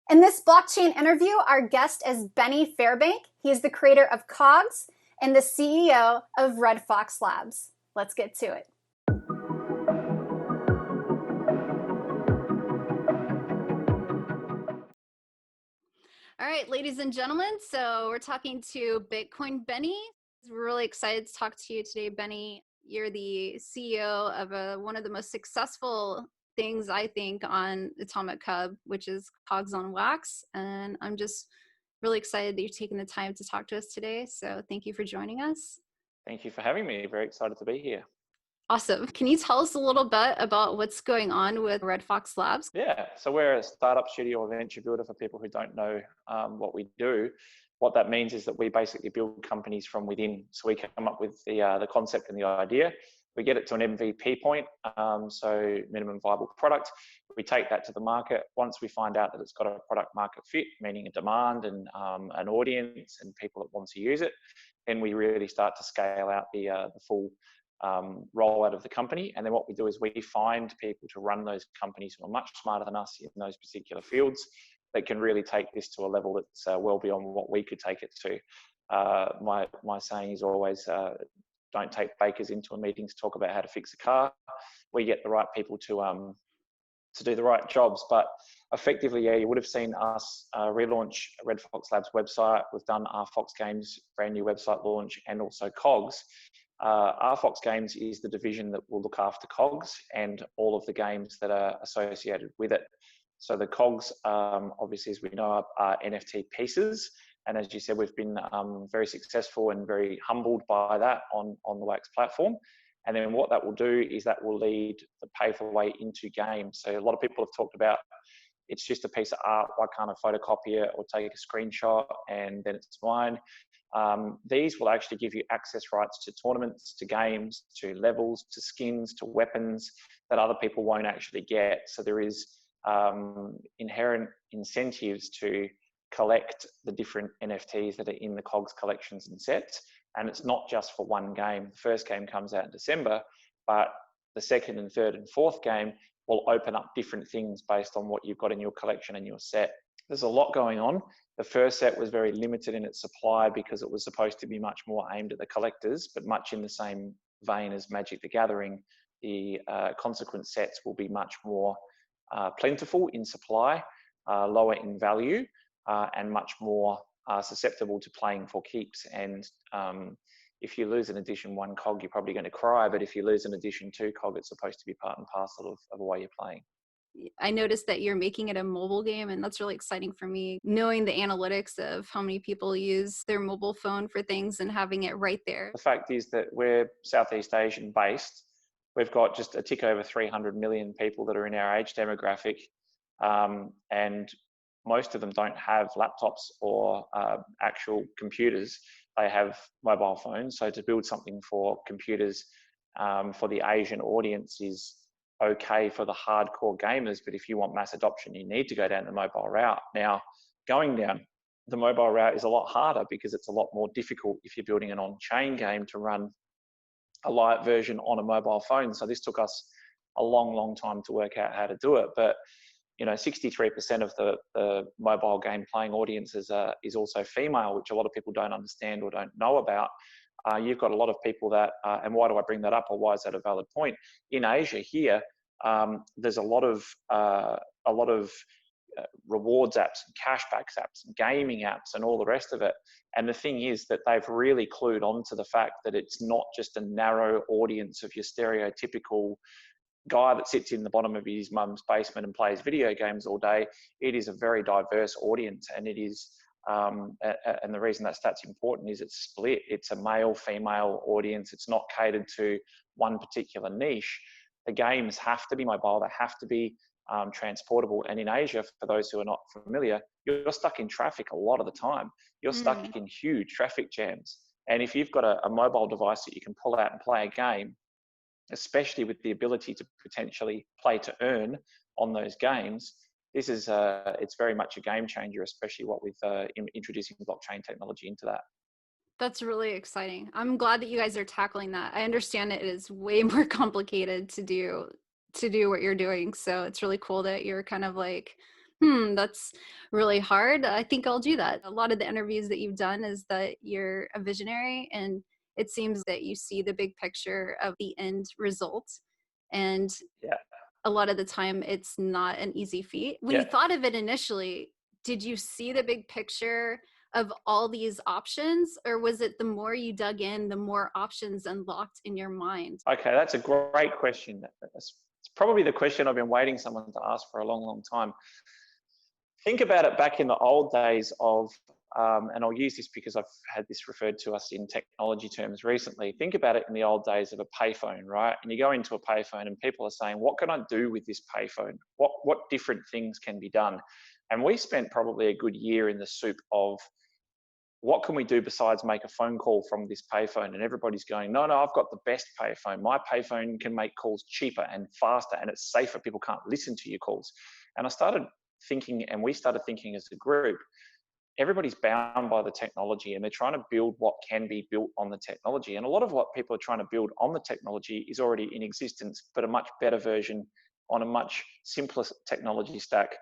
In this blockchain interview, our guest is Benny Fairbank. He is the creator of KOGs and the CEO of RedFOX Labs. Let's get to it. All right, ladies and gentlemen, so we're talking to Bitcoin Benny. We're really excited to talk to you today, Benny. You're the CEO of one of the most successful things, I think, on Atomic Hub, which is KOGs on Wax. And I'm just really excited that you're taking the time to talk to us today. So thank you for joining us. Thank you for having me. Very excited to be here. Awesome. Can you tell us a little bit about what's going on with RedFOX Labs? Yeah, so we're a startup studio or venture builder for people who don't know what we do. What that means is that we basically build companies from within. So we come up with the concept and the idea. We get it to an MVP point, so minimum viable product. We take that to the market. Once we find out that it's got a product market fit, meaning a demand and an audience and people that want to use it, then we really start to scale out the full rollout of the company. And then what we do is we find people to run those companies who are much smarter than us in those particular fields that can really take this to a level that's well beyond what we could take it to. My saying is always, don't take bakers into a meeting to talk about how to fix a car. We get the right people to do the right jobs. But effectively, yeah, you would have seen us relaunch RedFOX Labs website. We've done RFOXGames, brand new website launch, and also KOGs. RFOXGames is the division that will look after KOGs and all of the games that are associated with it. So the KOGs, obviously, as we know, are NFT pieces. And as you said, we've been very successful and very humbled by that on the WAXP platform. And then what that will do is that will lead the pathway into games. So a lot of people have talked about it's just a piece of art. Why can't I photocopy it or take a screenshot and then it's mine? These will actually give you access rights to tournaments, to games, to levels, to skins, to weapons that other people won't actually get. So there is inherent incentives to collect the different NFTs that are in the KOGs collections and sets. And it's not just for one game. The first game comes out in December, but the second and third and fourth game will open up different things based on what you've got in your collection and your set. There's a lot going on. The first set was very limited in its supply because it was supposed to be much more aimed at the collectors, but much in the same vein as Magic the Gathering, the consequent sets will be much more plentiful in supply, lower in value, and much more susceptible to playing for keeps. And if you lose an edition 1 KOG, you're probably going to cry, but if you lose an edition 2 KOG, it's supposed to be part and parcel of the way you're playing. I noticed that you're making it a mobile game, and that's really exciting for me, knowing the analytics of how many people use their mobile phone for things and having it right there. The fact is that we're Southeast Asian based. We've got just a tick over 300 million people that are in our age demographic, and most of them don't have laptops or actual computers. They have mobile phones. So to build something for computers for the Asian audience is okay for the hardcore gamers, but if you want mass adoption, you need to go down the mobile route. Now, going down the mobile route is a lot harder because it's a lot more difficult if you're building an on-chain game to run a light version on a mobile phone. So this took us a long time to work out how to do it. But 63% of the mobile game playing audience is also female, which a lot of people don't understand or don't know about. You've got a lot of people that, and why do I bring that up, or why is that a valid point? In Asia here, there's a lot of rewards apps, and cashbacks apps, and gaming apps, and all the rest of it. And the thing is that they've really clued on to the fact that it's not just a narrow audience of your stereotypical guy that sits in the bottom of his mum's basement and plays video games all day. It is a very diverse audience, and it is. And the reason that's important is it's split. It's a male-female audience. It's not catered to one particular niche. The games have to be mobile. They have to be transportable. And in Asia, for those who are not familiar, you're stuck in traffic a lot of the time. You're stuck in huge traffic jams. And if you've got a mobile device that you can pull out and play a game, especially with the ability to potentially play to earn on those games, this is it's very much a game changer, especially what with introducing blockchain technology into that. That's really exciting. I'm glad that you guys are tackling that. I understand it is way more complicated to do what you're doing. So it's really cool that you're kind of like That's really hard. I think I'll do that. A lot of the interviews that you've done is that you're a visionary, and it seems that you see the big picture of the end result. And Yeah. a lot of the time, it's not an easy feat. When you Yeah. thought of it initially, did you see the big picture of all these options, or was it the more you dug in, the more options unlocked in your mind? Okay, that's a great question. It's probably the question I've been waiting someone to ask for a long, long time. Think about it back in the old days of, and I'll use this because I've had this referred to us in technology terms recently. Think about it in the old days of a payphone, right? And you go into a payphone and people are saying, what can I do with this payphone? What different things can be done? And we spent probably a good year in the soup of what can we do besides make a phone call from this payphone? And everybody's going, no, I've got the best payphone. My payphone can make calls cheaper and faster and it's safer. People can't listen to your calls. And I started thinking, and we started thinking as a group, everybody's bound by the technology and they're trying to build what can be built on the technology. And a lot of what people are trying to build on the technology is already in existence, but a much better version on a much simpler technology stack,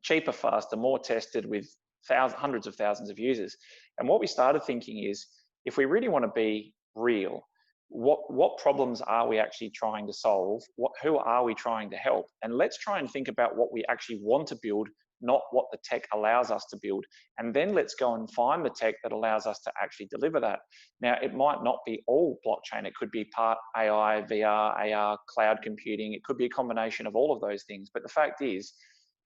cheaper, faster, more tested with hundreds of thousands of users. And what we started thinking is, if we really want to be real, what problems are we actually trying to solve? Who are we trying to help? And let's try and think about what we actually want to build, not what the tech allows us to build. And then let's go and find the tech that allows us to actually deliver that. Now, it might not be all blockchain. It could be part AI, VR, AR, cloud computing. It could be a combination of all of those things. But the fact is,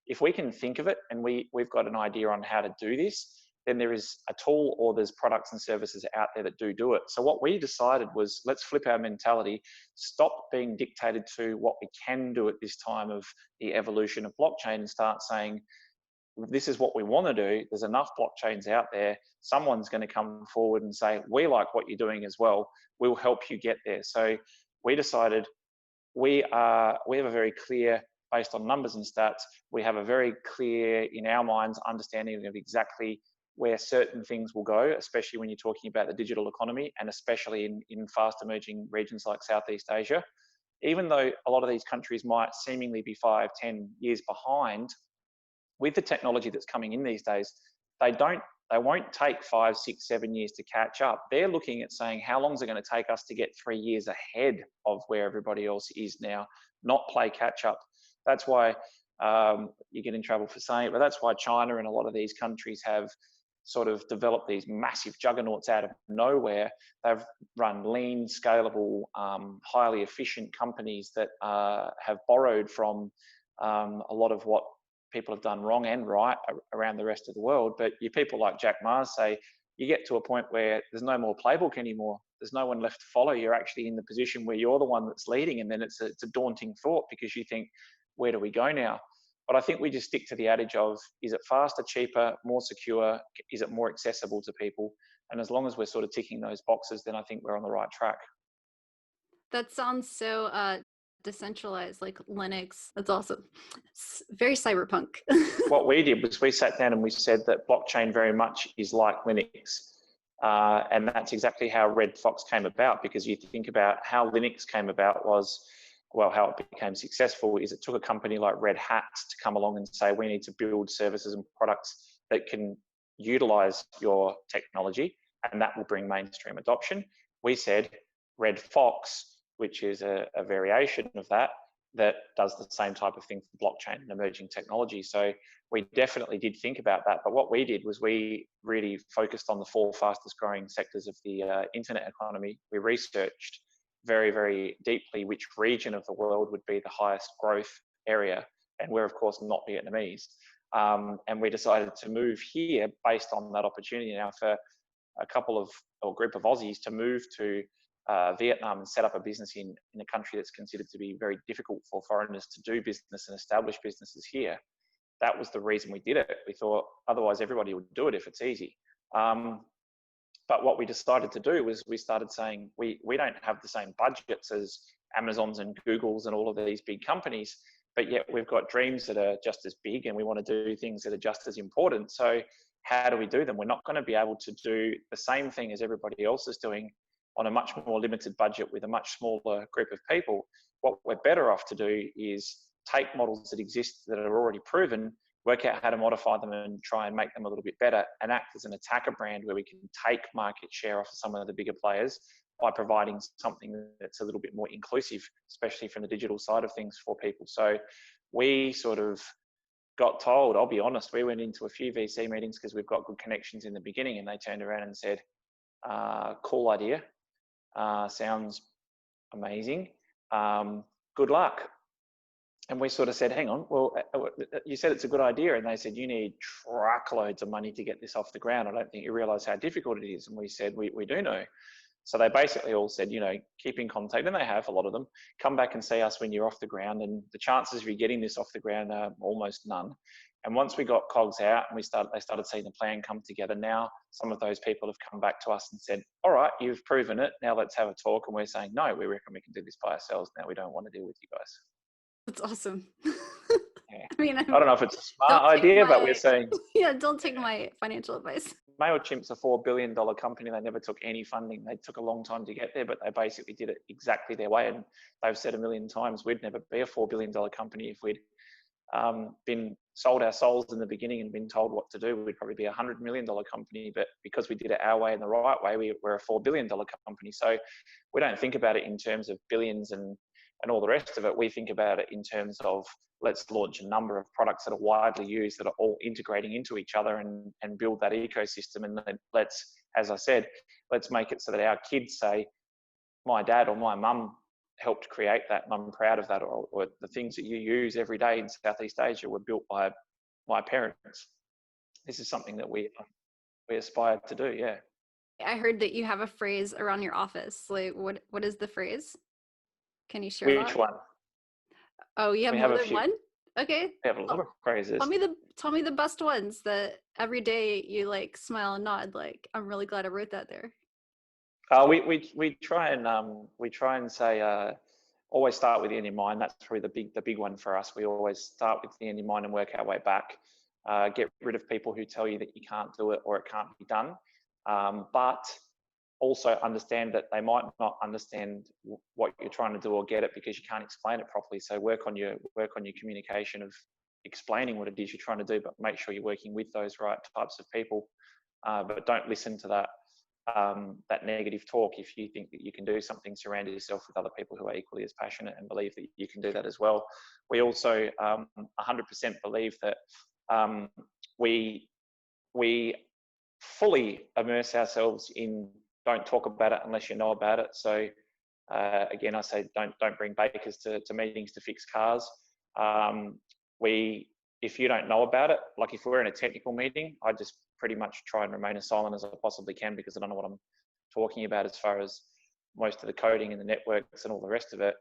if we can think of it and we've got an idea on how to do this, then there is a tool or there's products and services out there that do it. So what we decided was, let's flip our mentality, stop being dictated to what we can do at this time of the evolution of blockchain and start saying, this is what we want to do. There's enough blockchains out there. Someone's going to come forward and say, we like what you're doing as well. We'll help you get there. So we decided we have a very clear, based on numbers and stats, we have a very clear, in our minds, understanding of exactly where certain things will go, especially when you're talking about the digital economy and especially in fast emerging regions like Southeast Asia. Even though a lot of these countries might seemingly be 5, 10 years behind, with the technology that's coming in these days, they won't take 5, 6, 7 years to catch up. They're looking at saying, how long is it going to take us to get 3 years ahead of where everybody else is now, not play catch up. That's why you get in trouble for saying it, but that's why China and a lot of these countries have sort of developed these massive juggernauts out of nowhere. They've run lean, scalable, highly efficient companies that have borrowed from a lot of what people have done wrong and right around the rest of the world. But you people like Jack Ma's say, you get to a point where there's no more playbook anymore. There's no one left to follow. You're actually in the position where you're the one that's leading, and then it's a daunting thought because you think, where do we go now? But I think we just stick to the adage of, is it faster, cheaper, more secure? Is it more accessible to people? And as long as we're sort of ticking those boxes, then I think we're on the right track. That sounds so decentralized, like Linux. That's awesome. It's very cyberpunk. What we did was we sat down and we said that blockchain very much is like Linux. And that's exactly how RedFOX came about, because you think about how Linux came about was, well, how it became successful is it took a company like Red Hat to come along and say, we need to build services and products that can utilize your technology, and that will bring mainstream adoption. We said RedFOX, which is a variation of that, that does the same type of thing for blockchain and emerging technology. So we definitely did think about that. But what we did was we really focused on the 4 fastest growing sectors of the internet economy. We researched very, very deeply which region of the world would be the highest growth area. And we're, of course, not Vietnamese. And we decided to move here based on that opportunity now for a group of Aussies to move to Vietnam and set up a business in a country that's considered to be very difficult for foreigners to do business and establish businesses here. That was the reason we did it. We thought otherwise everybody would do it if it's easy. But what we decided to do was we started saying we don't have the same budgets as Amazons and Googles and all of these big companies, but yet we've got dreams that are just as big and we want to do things that are just as important. So how do we do them? We're not going to be able to do the same thing as everybody else is doing on a much more limited budget with a much smaller group of people. What we're better off to do is take models that exist that are already proven work out how to modify them and try and make them a little bit better, and act as an attacker brand where we can take market share off of some of the bigger players by providing something that's a little bit more inclusive, especially from the digital side of things for people. So we sort of got told, I'll be honest, we went into a few VC meetings because we've got good connections in the beginning, and they turned around and said, cool idea, sounds amazing, good luck. And we sort of said, hang on, well, you said it's a good idea. And they said, you need truckloads of money to get this off the ground. I don't think you realize how difficult it is. And we said, we do know. So they basically all said, keep in contact, and they have, a lot of them, come back and see us when you're off the ground. And the chances of you getting this off the ground are almost none. And once we got COGs out and they started seeing the plan come together, now some of those people have come back to us and said, all right, you've proven it. Now let's have a talk. And we're saying, no, we reckon we can do this by ourselves. Now we don't want to deal with you guys. That's awesome. Yeah. I mean, I don't know if it's a smart idea, but we're saying... Yeah, don't take my financial advice. MailChimp's a $4 billion company. They never took any funding. They took a long time to get there, but they basically did it exactly their way. And they've said a million times, we'd never be a $4 billion company if we'd been sold our souls in the beginning and been told what to do. We'd probably be a $100 million company, but because we did it our way and the right way, we're a $4 billion company. So we don't think about it in terms of billions and all the rest of it. We think about it in terms of, let's launch a number of products that are widely used, that are all integrating into each other, and build that ecosystem. And then let's, as I said, let's make it so that our kids say, my dad or my mum helped create that and I'm proud of that, or the things that you use every day in Southeast Asia were built by my parents. This is something that we aspire to do. Yeah. I heard that you have a phrase around your office. Like, what is the phrase? Can you share Which that? one? Oh, you have more than one? Okay. We have a lot of phrases. Tell me the best ones that every day you like smile and nod. Like, I'm really glad I wrote that there. We try and say, always start with the end in mind. That's probably the big one for us. We always start with the end in mind and work our way back. Get rid of people who tell you that you can't do it or it can't be done. But also understand that they might not understand what you're trying to do or get it because you can't explain it properly. So work on your communication of explaining what it is you're trying to do, but make sure you're working with those right types of people. But don't listen to that negative talk. If you think that you can do something, surround yourself with other people who are equally as passionate and believe that you can do that as well. We also 100% believe that we fully immerse ourselves in, don't talk about it unless you know about it. So again, I say don't bring bakers to meetings to fix cars. If you don't know about it, like if we're in a technical meeting, I just pretty much try and remain as silent as I possibly can, because I don't know what I'm talking about as far as most of the coding and the networks and all the rest of it.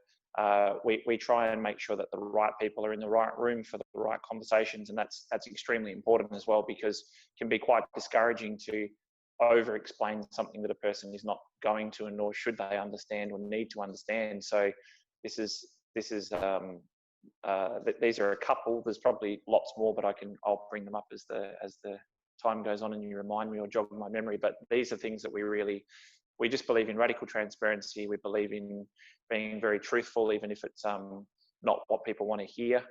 We try and make sure that the right people are in the right room for the right conversations, and that's extremely important as well, because it can be quite discouraging to over explain something that a person is not going to, and nor should they understand or need to understand. So these are a couple. There's probably lots more, but I'll bring them up as the time goes on and you remind me or jog my memory. But these are things that we just believe in radical transparency. We believe in being very truthful, even if it's not what people want to hear.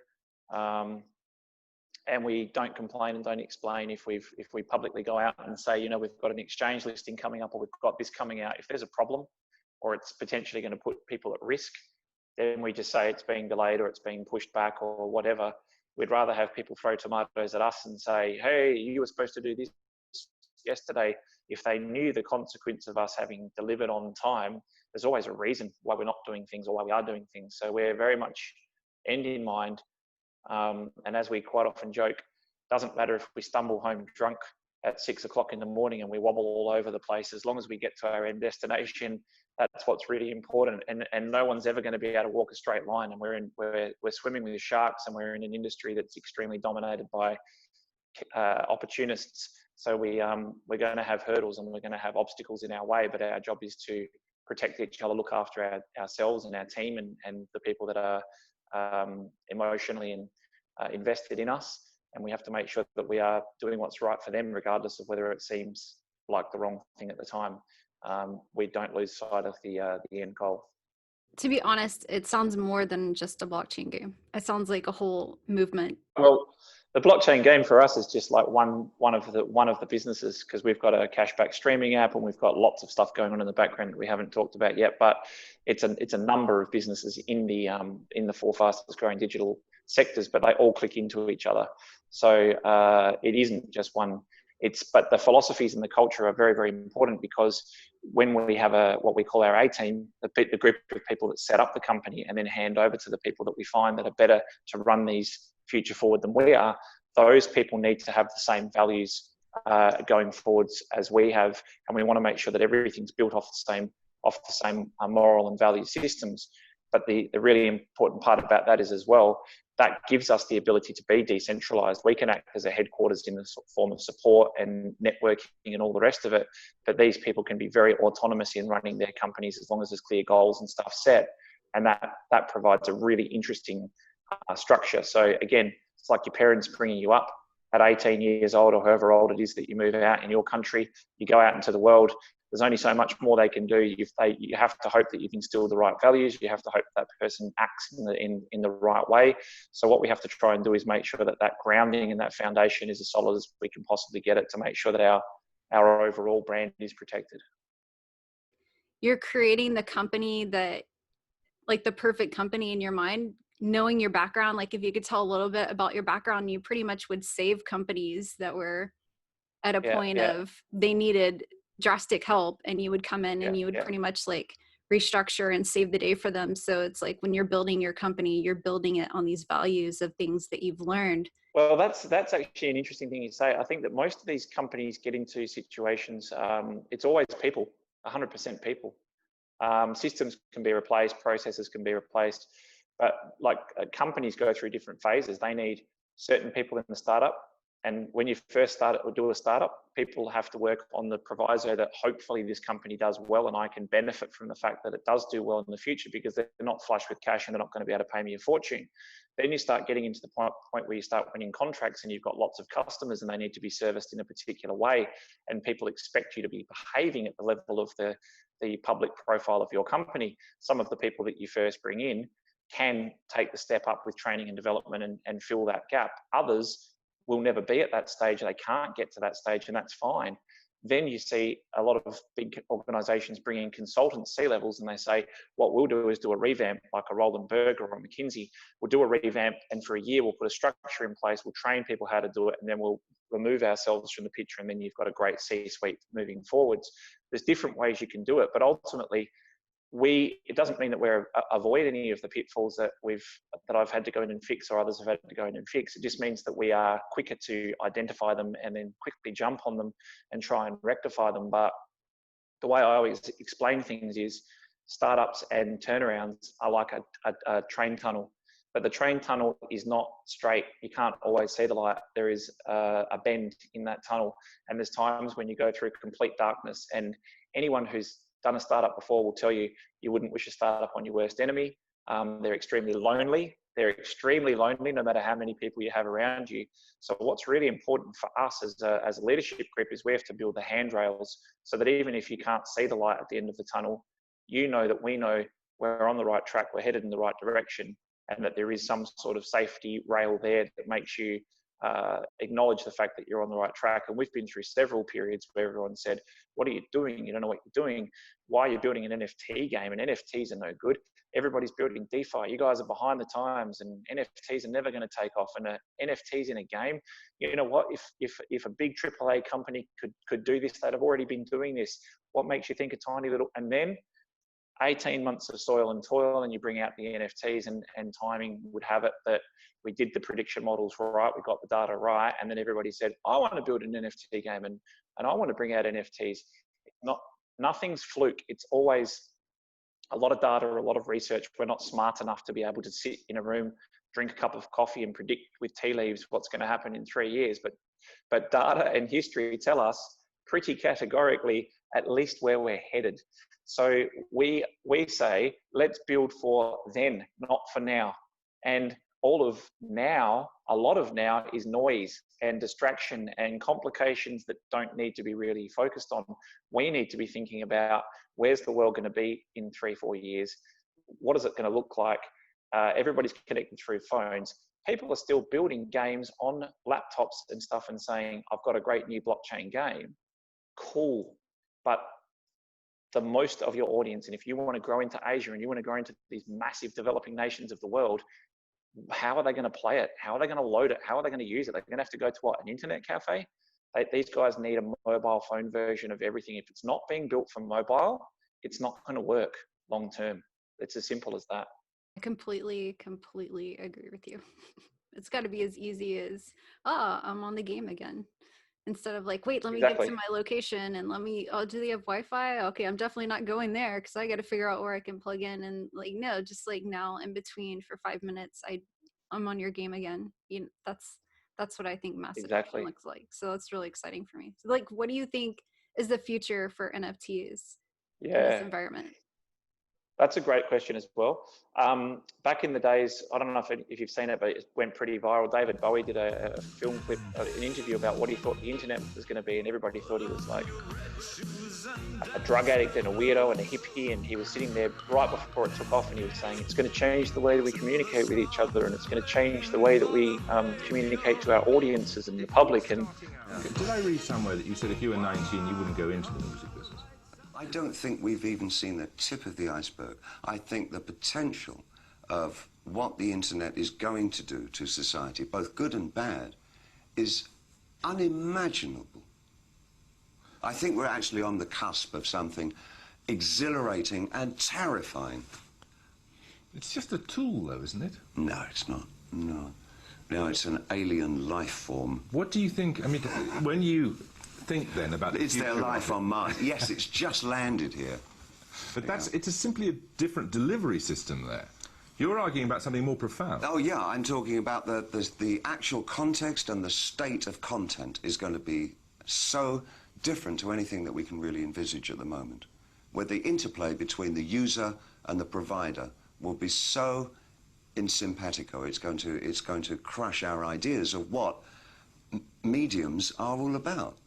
And we don't complain and don't explain if we publicly go out and say, we've got an exchange listing coming up, or we've got this coming out. If there's a problem or it's potentially going to put people at risk, then we just say it's being delayed or it's being pushed back or whatever. We'd rather have people throw tomatoes at us and say, hey, you were supposed to do this yesterday. If they knew the consequence of us having delivered on time, there's always a reason why we're not doing things or why we are doing things. So we're very much end in mind. And as we quite often joke, doesn't matter if we stumble home drunk at 6 o'clock in the morning and we wobble all over the place, as long as we get to our end destination, that's what's really important. And no one's ever going to be able to walk a straight line. And we're swimming with sharks, and we're in an industry that's extremely dominated by opportunists. So we're going to have hurdles and we're going to have obstacles in our way, but our job is to protect each other, look after ourselves and our team and the people that are emotionally and invested in us. And we have to make sure that we are doing what's right for them, regardless of whether it seems like the wrong thing at the time. We don't lose sight of the end goal. To be honest, it sounds more than just a blockchain game. It sounds like a whole movement. Well, The blockchain game for us is just like one of the businesses, because we've got a cashback streaming app and we've got lots of stuff going on in the background that we haven't talked about yet. But it's a number of businesses in the four fastest growing digital sectors, but they all click into each other. So it isn't just one. But the philosophies and the culture are very, very important, because when we have what we call our A team, the group of people that set up the company and then hand over to the people that we find that are better to run these future forward than we are, those people need to have the same values going forwards as we have, and we want to make sure that everything's built off the same moral and value systems. But the really important part about that is as well, that gives us the ability to be decentralized. We can act as a headquarters in the form of support and networking and all the rest of it, but these people can be very autonomous in running their companies as long as there's clear goals and stuff set, and that provides a really interesting structure. So again, it's like your parents bringing you up at 18 years old or however old it is that you move out in your country. You go out into the world, there's only so much more they can do. You have to hope that you've instilled the right values. You have to hope that person acts in the right way. So what we have to try and do is make sure that grounding and that foundation is as solid as we can possibly get it, to make sure that our overall brand is protected. You're creating the company that, like the perfect company in your mind, knowing your background. Like if you could tell a little bit about your background, you pretty much would save companies that were at a point of they needed drastic help, and you would come in and you would pretty much like restructure and save the day for them. So it's like when you're building your company, you're building it on these values of things that you've learned. Well, that's actually an interesting thing you say. I think that most of these companies get into situations, it's always people, 100% people. Systems can be replaced, processes can be replaced, but like companies go through different phases. They need certain people in the startup. And when you first start or do a startup, people have to work on the proviso that hopefully this company does well and I can benefit from the fact that it does do well in the future, because they're not flush with cash and they're not going to be able to pay me a fortune. Then you start getting into the point where you start winning contracts and you've got lots of customers and they need to be serviced in a particular way, and people expect you to be behaving at the level of the public profile of your company. Some of the people that you first bring in can take the step up with training and development and fill that gap. Others will never be at that stage. They can't get to that stage, and that's fine. Then you see a lot of big organizations bring in consultants, C-levels, and they say, what we'll do is do a revamp, like a Roland Berger or a McKinsey. We'll do a revamp, and for a year, we'll put a structure in place. We'll train people how to do it, and then we'll remove ourselves from the picture, and then you've got a great C-suite moving forwards. There's different ways you can do it, but ultimately, it doesn't mean that we're avoid any of the pitfalls that I've had to go in and fix, or others have had to go in and fix. It just means that we are quicker to identify them and then quickly jump on them and try and rectify them. But the way I always explain things is startups and turnarounds are like a train tunnel, but the train tunnel is not straight. You can't always see the light. There is a bend in that tunnel, and there's times when you go through complete darkness, and anyone who's done a startup before will tell you wouldn't wish a startup on your worst enemy. They're extremely lonely. No matter how many people you have around you. So what's really important for us as a leadership group is we have to build the handrails so that even if you can't see the light at the end of the tunnel, you know that we know we're on the right track, we're headed in the right direction, and that there is some sort of safety rail there that makes you acknowledge the fact that you're on the right track. And we've been through several periods where everyone said, what are you doing? You don't know what you're doing. Why are you building an NFT game? And NFTs are no good. Everybody's building DeFi. You guys are behind the times, and NFTs are never going to take off. And NFTs in a game, you know what? If a big AAA company could do this, they'd have already been doing this. What makes you think a tiny little, and then 18 months of soil and toil, and you bring out the NFTs, and timing would have it that we did the prediction models right, we got the data right, and then everybody said, I want to build an NFT game and I want to bring out NFTs. Nothing's fluke. It's always a lot of data, a lot of research. We're not smart enough to be able to sit in a room, drink a cup of coffee and predict with tea leaves what's going to happen in 3 years. But data and history tell us pretty categorically at least where we're headed. So we say, let's build for then, not for now. And all of now, a lot of now is noise and distraction and complications that don't need to be really focused on. We need to be thinking about, where's the world going to be in 3-4 years? What is it going to look like? Everybody's connected through phones. people are still building games on laptops and stuff and saying, I've got a great new blockchain game. Cool. But the most of your audience, and if you want to grow into Asia and you want to grow into these massive developing nations of the world, how are they going to play it? How are they going to load it? How are they going to use it? They're going to have to go to what, an internet cafe? These guys need a mobile phone version of everything. If it's not being built for mobile, it's not going to work long term. It's as simple as that. I completely agree with you. It's got to be as easy as, I'm on the game again. Instead of like, wait, let me get to my location and do they have Wi-Fi? Okay, I'm definitely not going there because I got to figure out where I can plug in. And like, no, just like now in between for 5 minutes, I'm on your game again. That's what I think mass adoption looks like. So it's really exciting for me. So like, what do you think is the future for NFTs in this environment? That's a great question as well. Back in the days, I don't know if you've seen it, but it went pretty viral. David Bowie did a film clip, an interview about what he thought the internet was going to be, and everybody thought he was like a drug addict and a weirdo and a hippie, and he was sitting there right before it took off, and he was saying it's going to change the way that we communicate with each other, and it's going to change the way that we communicate to our audiences and the public. And did I read somewhere that you said if you were 19, you wouldn't go into the music business? I don't think we've even seen the tip of the iceberg. I think the potential of what the internet is going to do to society, both good and bad, is unimaginable. I think we're actually on the cusp of something exhilarating and terrifying. It's just a tool, though, isn't it? No, it's not. No. No, it's an alien life form. What do you think, I mean, when you think then about the Is there life on Mars? Yes, it's just landed here. But it's simply a different delivery system there. You're arguing about something more profound. Oh yeah, I'm talking about the actual context, and the state of content is going to be so different to anything that we can really envisage at the moment, where the interplay between the user and the provider will be so in simpatico. It's going to crush our ideas of what mediums are all about.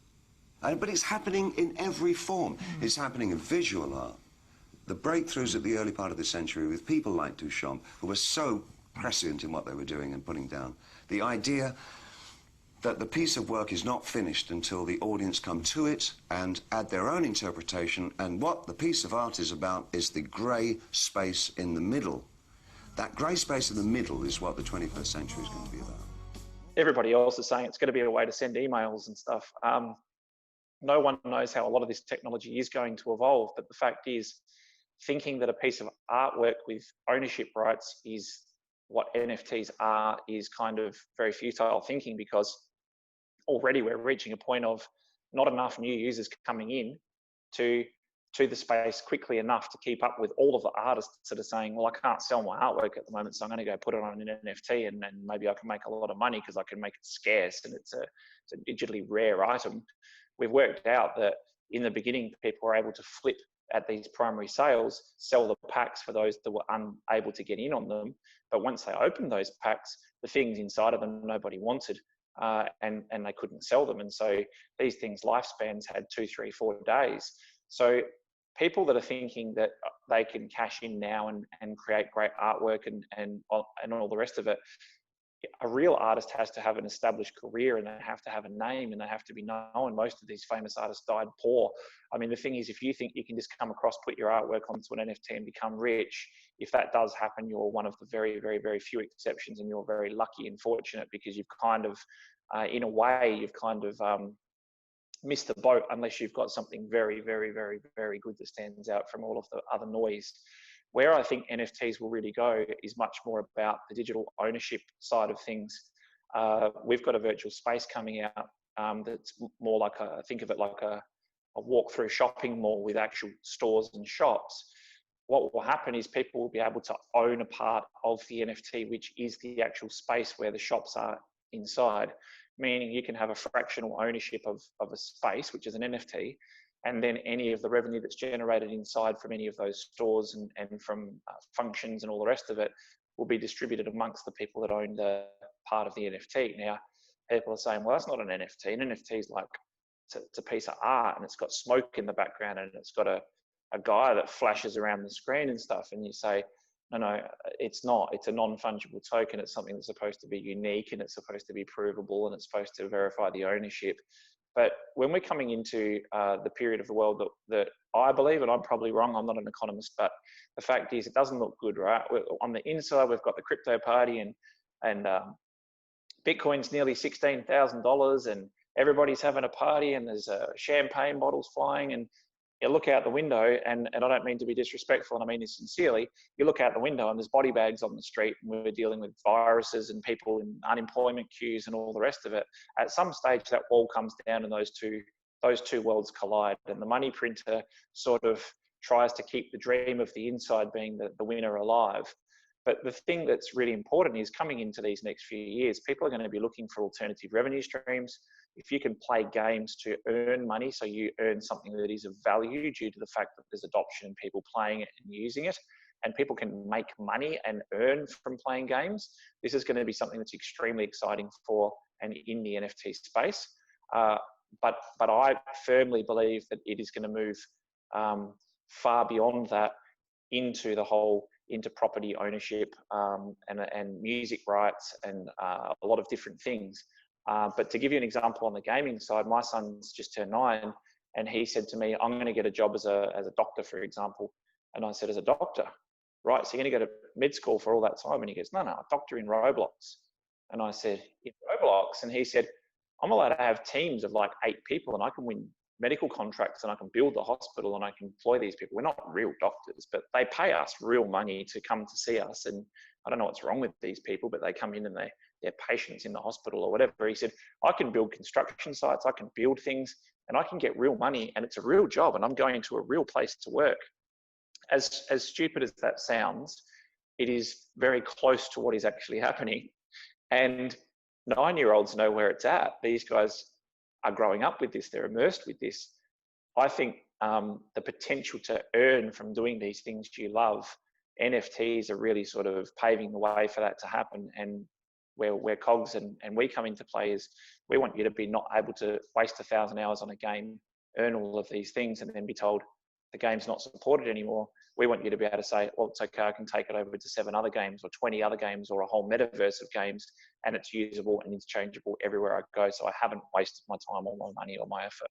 But it's happening in every form. It's happening in visual art. The breakthroughs at the early part of the century with people like Duchamp, who were so prescient in what they were doing and putting down. The idea that the piece of work is not finished until the audience come to it and add their own interpretation, and what the piece of art is about is the grey space in the middle. That grey space in the middle is what the 21st century is going to be about. Everybody else is saying it's going to be a way to send emails and stuff. No one knows how a lot of this technology is going to evolve, but the fact is, thinking that a piece of artwork with ownership rights is what NFTs are is kind of very futile thinking, because already we're reaching a point of not enough new users coming in to the space quickly enough to keep up with all of the artists that are saying, well, I can't sell my artwork at the moment, so I'm going to go put it on an NFT and maybe I can make a lot of money because I can make it scarce and it's a digitally rare item. We've worked out that in the beginning, people were able to flip at these primary sales, sell the packs for those that were unable to get in on them. But once they opened those packs, the things inside of them nobody wanted, and they couldn't sell them. And so these things' lifespans had 2, 3, 4 days. So people that are thinking that they can cash in now and create great artwork and all the rest of it, a real artist has to have an established career, and they have to have a name, and they have to be known. Most of these famous artists died poor. I mean, the thing is, if you think you can just come across, put your artwork onto an NFT and become rich, if that does happen, you're one of the very, very, very few exceptions, and you're very lucky and fortunate, because you've kind of, in a way, you've kind of missed the boat, unless you've got something very, very, very, very good that stands out from all of the other noise. Where I think NFTs will really go is much more about the digital ownership side of things. We've got a virtual space coming out that's more like think of it like a walk-through shopping mall with actual stores and shops. What will happen is people will be able to own a part of the NFT, which is the actual space where the shops are inside, meaning you can have a fractional ownership of a space, which is an NFT, and then any of the revenue that's generated inside from any of those stores and from functions and all the rest of it will be distributed amongst the people that own the part of the NFT. Now, people are saying, well, that's not an NFT. An NFT is like, it's a piece of art, and it's got smoke in the background, and it's got a guy that flashes around the screen and stuff. And you say, no, it's not. It's a non-fungible token. It's something that's supposed to be unique, and it's supposed to be provable, and it's supposed to verify the ownership. But when we're coming into the period of the world that I believe, and I'm probably wrong, I'm not an economist, but the fact is it doesn't look good, right? On the inside, we've got the crypto party, and Bitcoin's nearly $16,000, and everybody's having a party, and there's champagne bottles flying, and you look out the window, and I don't mean to be disrespectful, and I mean this sincerely, you look out the window and there's body bags on the street, and we're dealing with viruses and people in unemployment queues and all the rest of it. At some stage, that wall comes down and those two worlds collide, and the money printer sort of tries to keep the dream of the inside being the winner alive. But the thing that's really important is coming into these next few years, people are going to be looking for alternative revenue streams. If you can play games to earn money, so you earn something that is of value due to the fact that there's adoption and people playing it and using it, and people can make money and earn from playing games, this is going to be something that's extremely exciting for and in the NFT space. But I firmly believe that it is going to move far beyond that into property ownership and music rights and a lot of different things. But to give you an example on the gaming side, my son's just turned 9, and he said to me, I'm going to get a job as a doctor, for example. And I said, as a doctor? Right, so you're going to go to med school for all that time? And he goes, no, a doctor in Roblox. And I said, in Roblox? And he said, I'm allowed to have teams of like 8 people, and I can win medical contracts, and I can build the hospital, and I can employ these people. We're not real doctors, but they pay us real money to come to see us. And I don't know what's wrong with these people, but they come in and they're patients in the hospital or whatever. He said, I can build construction sites, I can build things, and I can get real money, and it's a real job, and I'm going to a real place to work. As stupid as that sounds, it is very close to what is actually happening. And 9-year-olds know where it's at. These guys are growing up with this, they're immersed with this. I think the potential to earn from doing these things you love, NFTs are really sort of paving the way for that to happen. And where COGs and we come into play is we want you to be not able to waste 1,000 hours on a game, earn all of these things, and then be told the game's not supported anymore. We want you to be able to say, well, it's okay, I can take it over to 7 other games or 20 other games or a whole metaverse of games, and it's usable and interchangeable everywhere I go. So I haven't wasted my time or my money or my effort.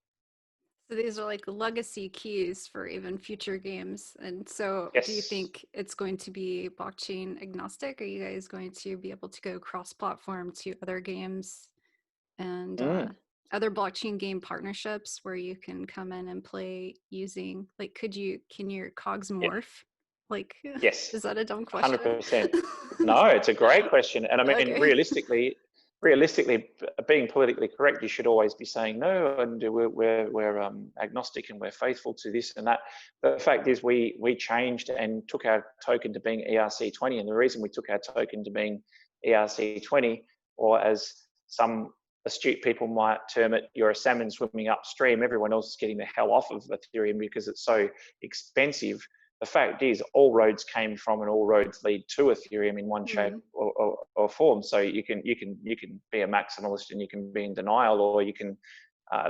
So these are like legacy keys for even future games. And so Yes. Do you think it's going to be blockchain agnostic? Are you guys going to be able to go cross-platform to other games and other blockchain game partnerships where you can come in and play using, like, can your COGs morph? Like, yes. Is that a dumb question? 100%. No, it's a great question. And I mean, Okay. realistically, being politically correct, you should always be saying no, and we're agnostic and we're faithful to this and that. The fact is, we changed and took our token to being ERC20, and the reason we took our token to being ERC20, or as some astute people might term it, you're a salmon swimming upstream. Everyone else is getting the hell off of Ethereum because it's so expensive. The fact is, all roads came from and all roads lead to Ethereum in one shape or form. So you can be a maximalist and you can be in denial, or you can.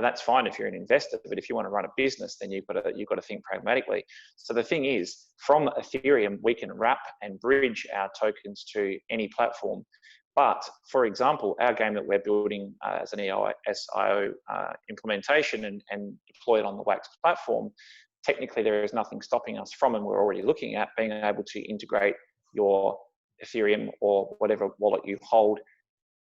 That's fine if you're an investor, but if you want to run a business, then you've got to think pragmatically. So the thing is, from Ethereum, we can wrap and bridge our tokens to any platform. But for example, our game that we're building as an EOSIO implementation and deployed on the WAXP platform, technically there is nothing stopping us from, and we're already looking at being able to integrate your Ethereum or whatever wallet you hold.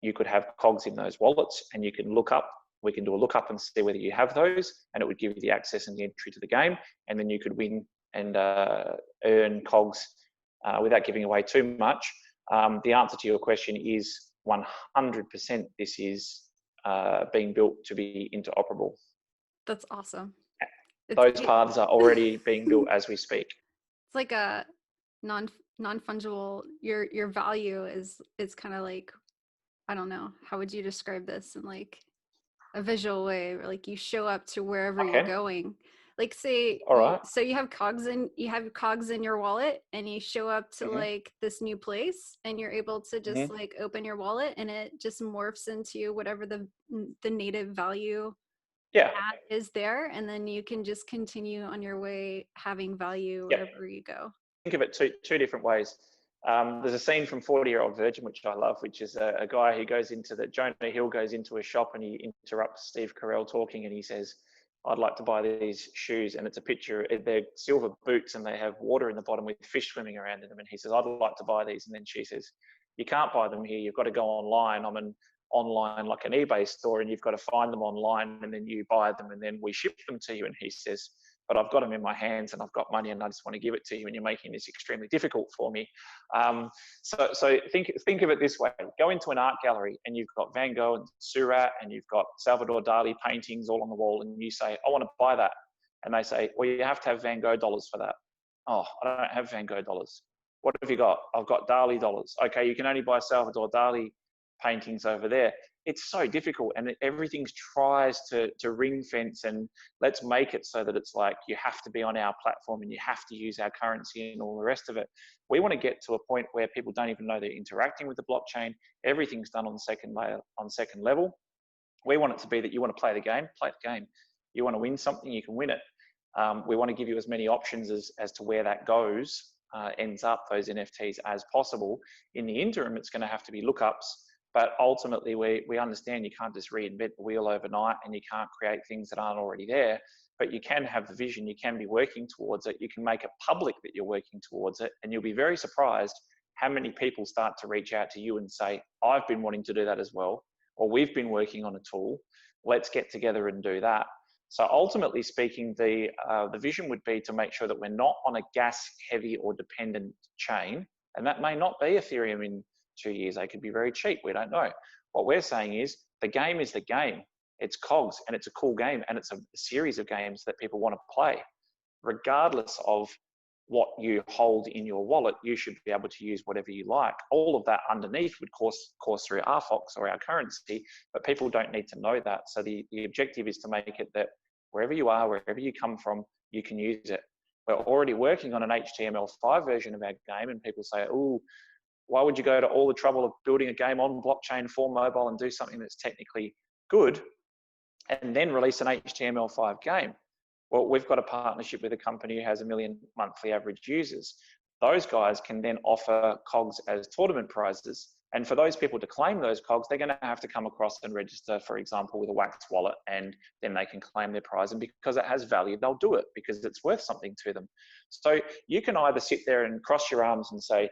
You could have COGs in those wallets, and you can look up, we can do a lookup and see whether you have those, and it would give you the access and the entry to the game, and then you could win and earn COGs without giving away too much. The answer to your question is 100% this is being built to be interoperable. That's awesome. Those paths are already being built as we speak. It's like a non-fungible, your value is kind of like, I don't know, how would you describe this in like a visual way, or like you show up to wherever you're going. Like say, all right. So you have COGs in your wallet, and you show up to like this new place, and you're able to just like open your wallet, and it just morphs into whatever the native value is there, and then you can just continue on your way having value wherever you go. Think of it two different ways. There's a scene from 40-Year-Old Virgin, which I love, which is a guy who goes into Jonah Hill goes into a shop and he interrupts Steve Carell talking and he says, I'd like to buy these shoes. And it's a picture, they're silver boots and they have water in the bottom with fish swimming around in them. And he says, I'd like to buy these. And then she says, you can't buy them here. You've got to go online. I'm an online, like an eBay store, and you've got to find them online and then you buy them and then we ship them to you. And he says, but I've got them in my hands and I've got money and I just want to give it to you and you're making this extremely difficult for me. So think of it this way. Go into an art gallery and you've got Van Gogh and Seurat and you've got Salvador Dali paintings all on the wall and you say, I want to buy that. And they say, well, you have to have Van Gogh dollars for that. Oh, I don't have Van Gogh dollars. What have you got? I've got Dali dollars. Okay, you can only buy Salvador Dali paintings over there. It's so difficult and everything tries to ring fence and let's make it so that it's like you have to be on our platform and you have to use our currency and all the rest of it. We want to get to a point where people don't even know they're interacting with the blockchain. Everything's done on second level. We want it to be that you want to play the game. You want to win something, you can win it. We want to give you as many options as to where that goes, ends up, those NFTs, as possible. In the interim, it's going to have to be lookups. But ultimately, we understand you can't just reinvent the wheel overnight and you can't create things that aren't already there, but you can have the vision, you can be working towards it, you can make it public that you're working towards it, and you'll be very surprised how many people start to reach out to you and say, I've been wanting to do that as well, or we've been working on a tool, let's get together and do that. So ultimately speaking, the vision would be to make sure that we're not on a gas-heavy or dependent chain, and that may not be Ethereum in 2 years. They could be very cheap. We don't know. What we're saying is the game is the game. It's COGs and it's a cool game and it's a series of games that people want to play. Regardless of what you hold in your wallet, you should be able to use whatever you like. All of that underneath would course through RFOX or our currency, but people don't need to know that. So the objective is to make it that wherever you are, wherever you come from, you can use it. We're already working on an HTML5 version of our game and people say, oh, why would you go to all the trouble of building a game on blockchain for mobile and do something that's technically good and then release an HTML5 game? Well, we've got a partnership with a company who has 1 million monthly average users. Those guys can then offer COGs as tournament prizes. And for those people to claim those COGs, they're going to have to come across and register, for example, with a WAXP wallet, and then they can claim their prize. And because it has value, they'll do it because it's worth something to them. So you can either sit there and cross your arms and say,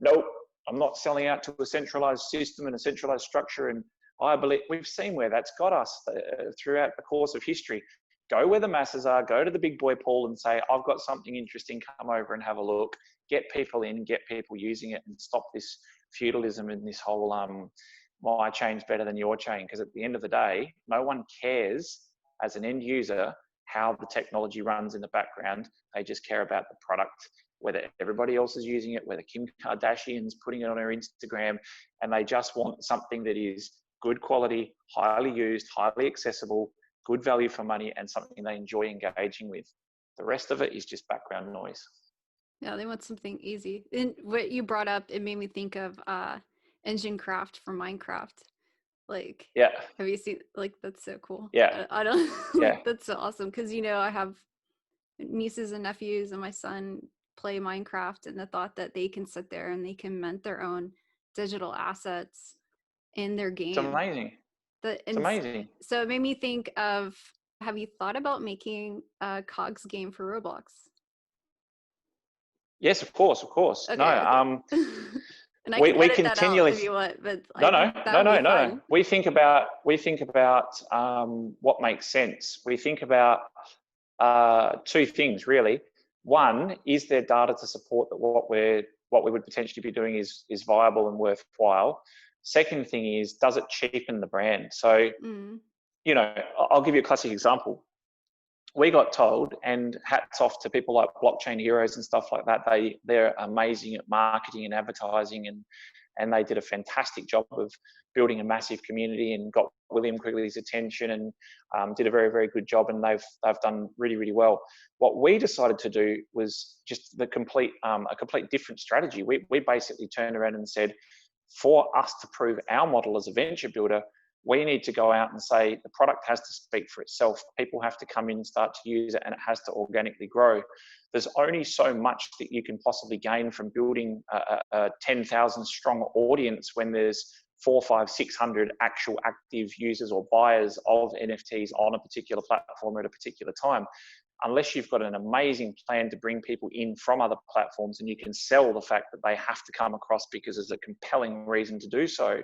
nope, I'm not selling out to a centralized system and a centralized structure. And I believe we've seen where that's got us throughout the course of history. Go where the masses are, go to the big boy pool and say, I've got something interesting, come over and have a look, get people in, get people using it, and stop this feudalism and this whole, my chain's better than your chain. Because at the end of the day, no one cares as an end user how the technology runs in the background. They just care about the product, whether everybody else is using it, whether Kim Kardashian's putting it on her Instagram, and they just want something that is good quality, highly used, highly accessible, good value for money, and something they enjoy engaging with. The rest of it is just background noise. Yeah, they want something easy. And what you brought up, it made me think of engine craft from Minecraft. Like, yeah, have you seen, like, that's so cool. Yeah. I don't, Yeah. like, that's so awesome. Because, you know, I have nieces and nephews and my son play Minecraft, and the thought that they can sit there and they can mint their own digital assets in their game. It's amazing. It's amazing. So it made me think of, have you thought about making a KOGs game for Roblox? Yes, of course. Okay, No, okay. And I we can edit continually. that out if you want, but No. We think about what makes sense. We think about two things really. One, is there data to support that what we would potentially be doing is viable and worthwhile? Second thing is, does it cheapen the brand? So, you know, I'll give you a classic example. We got told, and hats off to people like blockchain heroes and stuff like that. They're amazing at marketing and advertising, and they did a fantastic job of building a massive community and got William Quigley's attention and did a very, very good job. And they've done really, really well. What we decided to do was just a complete different strategy. We basically turned around and said, for us to prove our model as a venture builder, We need to go out and say the product has to speak for itself. People have to come in and start to use it, and it has to organically grow. There's only so much that you can possibly gain from building a 10,000 strong audience when there's 400, 500, 600 actual active users or buyers of NFTs on a particular platform at a particular time. Unless you've got an amazing plan to bring people in from other platforms and you can sell the fact that they have to come across because there's a compelling reason to do so,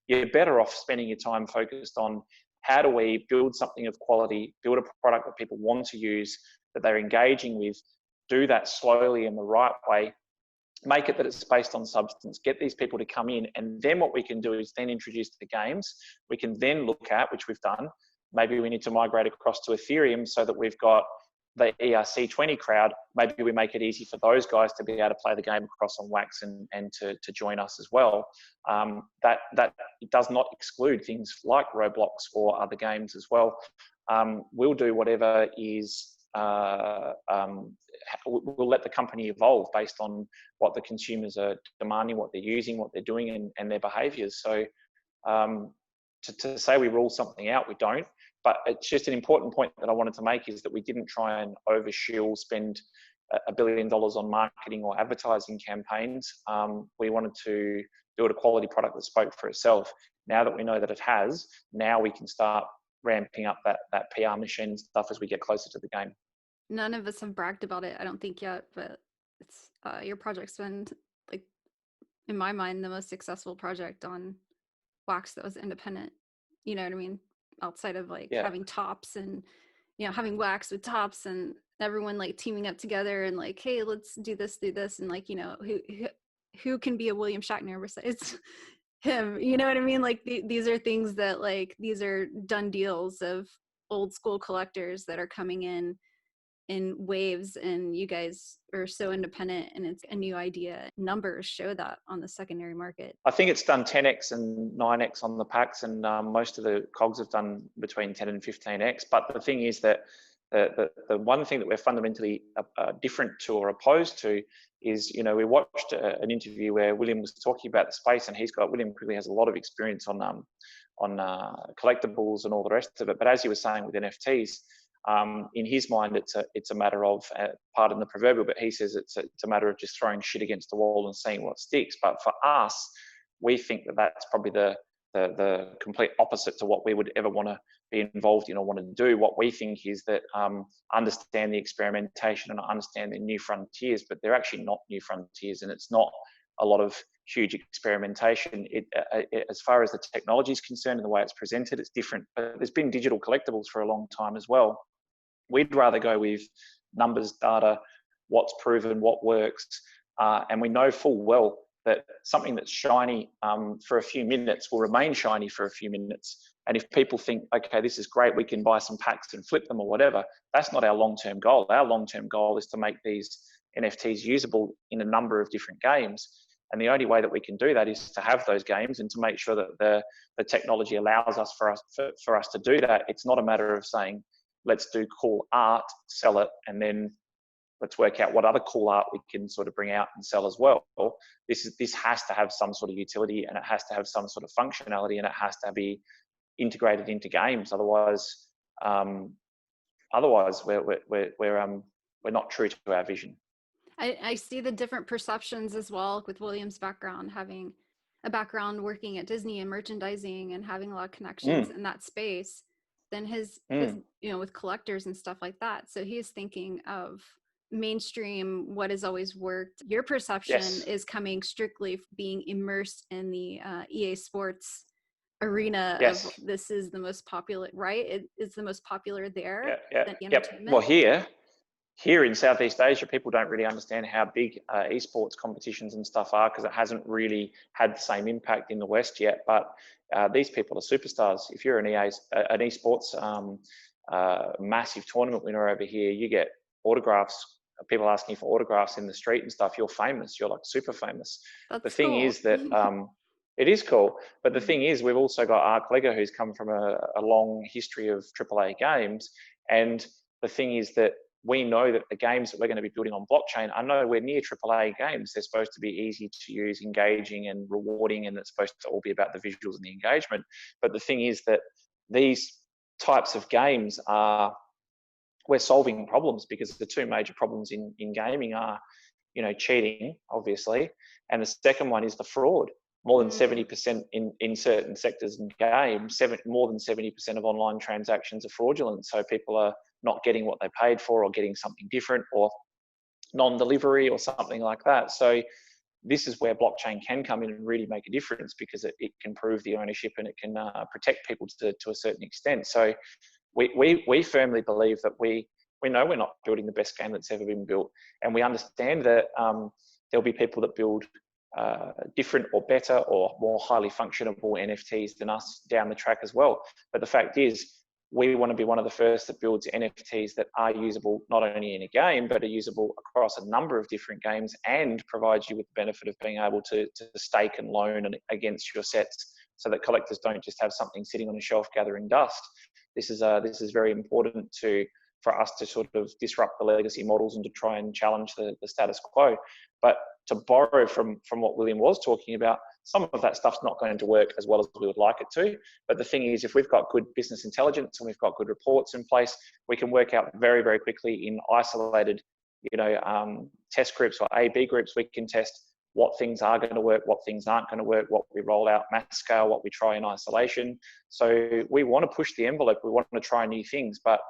you're better off spending your time focused on how do we build something of quality, build a product that people want to use, that they're engaging with, do that slowly in the right way, make it that it's based on substance, get these people to come in, and then what we can do is then introduce the games. We can then look at, which we've done, maybe we need to migrate across to Ethereum so that we've got the ERC20 crowd. Maybe we make it easy for those guys to be able to play the game across on Wax and to join us as well. That does not exclude things like Roblox or other games as well. We'll do whatever is, we'll let the company evolve based on what the consumers are demanding, what they're using, what they're doing, and their behaviors. So to say we rule something out, we don't. But it's just an important point that I wanted to make is that we didn't try and overshield, spend $1 billion on marketing or advertising campaigns. We wanted to build a quality product that spoke for itself. Now that we know that it has, now we can start ramping up that PR machine stuff as we get closer to the game. None of us have bragged about it, I don't think yet, but it's your project's been, like, in my mind, the most successful project on Wax that was independent. You know what I mean? Outside of like having tops and, you know, having Wax with tops and everyone like teaming up together and like, hey, let's do this, and like, you know, who can be a William Shatner besides him? You know what I mean? Like these are things that, like, these are done deals of old school collectors that are coming in waves, and you guys are so independent and it's a new idea. Numbers show that on the secondary market. I think it's done 10x and 9x on the packs, and most of the COGs have done between 10 and 15x. But the thing is that the one thing that we're fundamentally different to or opposed to is, you know, we watched an interview where William was talking about the space, and William clearly has a lot of experience on collectibles and all the rest of it. But as he was saying with NFTs, in his mind, it's a matter of, pardon the proverbial, but he says it's a matter of just throwing shit against the wall and seeing what sticks. But for us, we think that that's probably the complete opposite to what we would ever want to be involved in or want to do. What we think is that understand the experimentation and understand the new frontiers, but they're actually not new frontiers, and it's not a lot of huge experimentation. As far as the technology is concerned and the way it's presented, it's different. But there's been digital collectibles for a long time as well. We'd rather go with numbers, data, what's proven, what works, and we know full well that something that's shiny for a few minutes will remain shiny for a few minutes. And if people think, okay, this is great, we can buy some packs and flip them or whatever, that's not our long-term goal. Our long-term goal is to make these NFTs usable in a number of different games. And the only way that we can do that is to have those games and to make sure that the technology allows us for us to do that. It's not a matter of saying, let's do cool art, sell it, and then let's work out what other cool art we can sort of bring out and sell as well. This has to have some sort of utility, and it has to have some sort of functionality, and it has to be integrated into games. Otherwise we're not true to our vision. I see the different perceptions as well with William's background, having a background working at Disney and merchandising and having a lot of connections in that space than his, you know, with collectors and stuff like that. So he's thinking of mainstream, what has always worked. Your perception is coming strictly being immersed in the EA Sports arena of this is the most popular, right? It is the most popular there. Well, here in Southeast Asia, people don't really understand how big esports competitions and stuff are, because it hasn't really had the same impact in the West yet. But these people are superstars. If you're an esports massive tournament winner over here, you get autographs, people asking for autographs in the street and stuff. You're famous. You're like super famous. The thing is that it is cool. But the thing is, we've also got Ark Lego, who's come from a long history of AAA games. And the thing is that we know that the games that we're going to be building on blockchain are nowhere near AAA games. They're supposed to be easy to use, engaging and rewarding, and it's supposed to all be about the visuals and the engagement. But the thing is that these types of games we're solving problems, because the two major problems in gaming are, cheating, obviously, and the second one is the fraud. More than 70% in certain sectors in games, more than 70% of online transactions are fraudulent. So people are not getting what they paid for, or getting something different, or non-delivery, or something like that. So this is where blockchain can come in and really make a difference, because it can prove the ownership, and it can protect people to a certain extent. So we firmly believe that we know we're not building the best game that's ever been built, and we understand that there'll be people that build different or better or more highly functionable NFTs than us down the track as well. But the fact is, we want to be one of the first that builds NFTs that are usable not only in a game, but are usable across a number of different games, and provides you with the benefit of being able to stake and loan against your sets, so that collectors don't just have something sitting on a shelf gathering dust. This is very important for us to sort of disrupt the legacy models and to try and challenge the status quo. But to borrow from what William was talking about, some of that stuff's not going to work as well as we would like it to. But the thing is, if we've got good business intelligence and we've got good reports in place, we can work out very, very quickly in isolated, test groups or A/B groups. We can test what things are going to work, what things aren't going to work, what we roll out mass scale, what we try in isolation. So we want to push the envelope. We want to try new things, but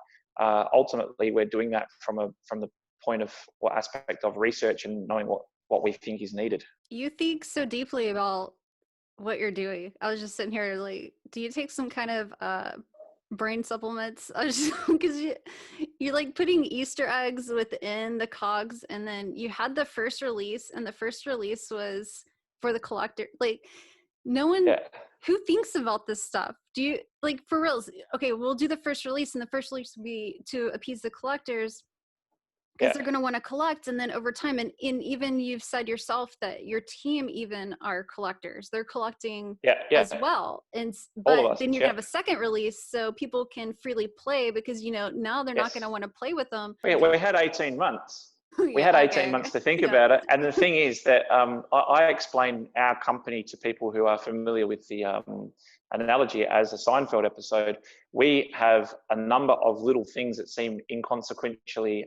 ultimately we're doing that from the point of, or aspect of, research and knowing what we think is needed. You think so deeply about what you're doing. I was just sitting here like, do you take some kind of brain supplements? I was just, because you're like putting Easter eggs within the cogs, and then you had the first release, and the first release was for the collector. Like, no one who thinks about this stuff. Do you, like, for reals? Okay, we'll do the first release, and the first release will be to appease the collectors, because they're going to want to collect. And then over time, and even you've said yourself that your team even are collectors. They're collecting as well. But then you're going to have a second release so people can freely play, because, now they're not going to want to play with them. Yeah, we had 18 months. We had 18 months to think about it. And the thing is that I explain our company to people who are familiar with the analogy as a Seinfeld episode. We have a number of little things that seem inconsequentially,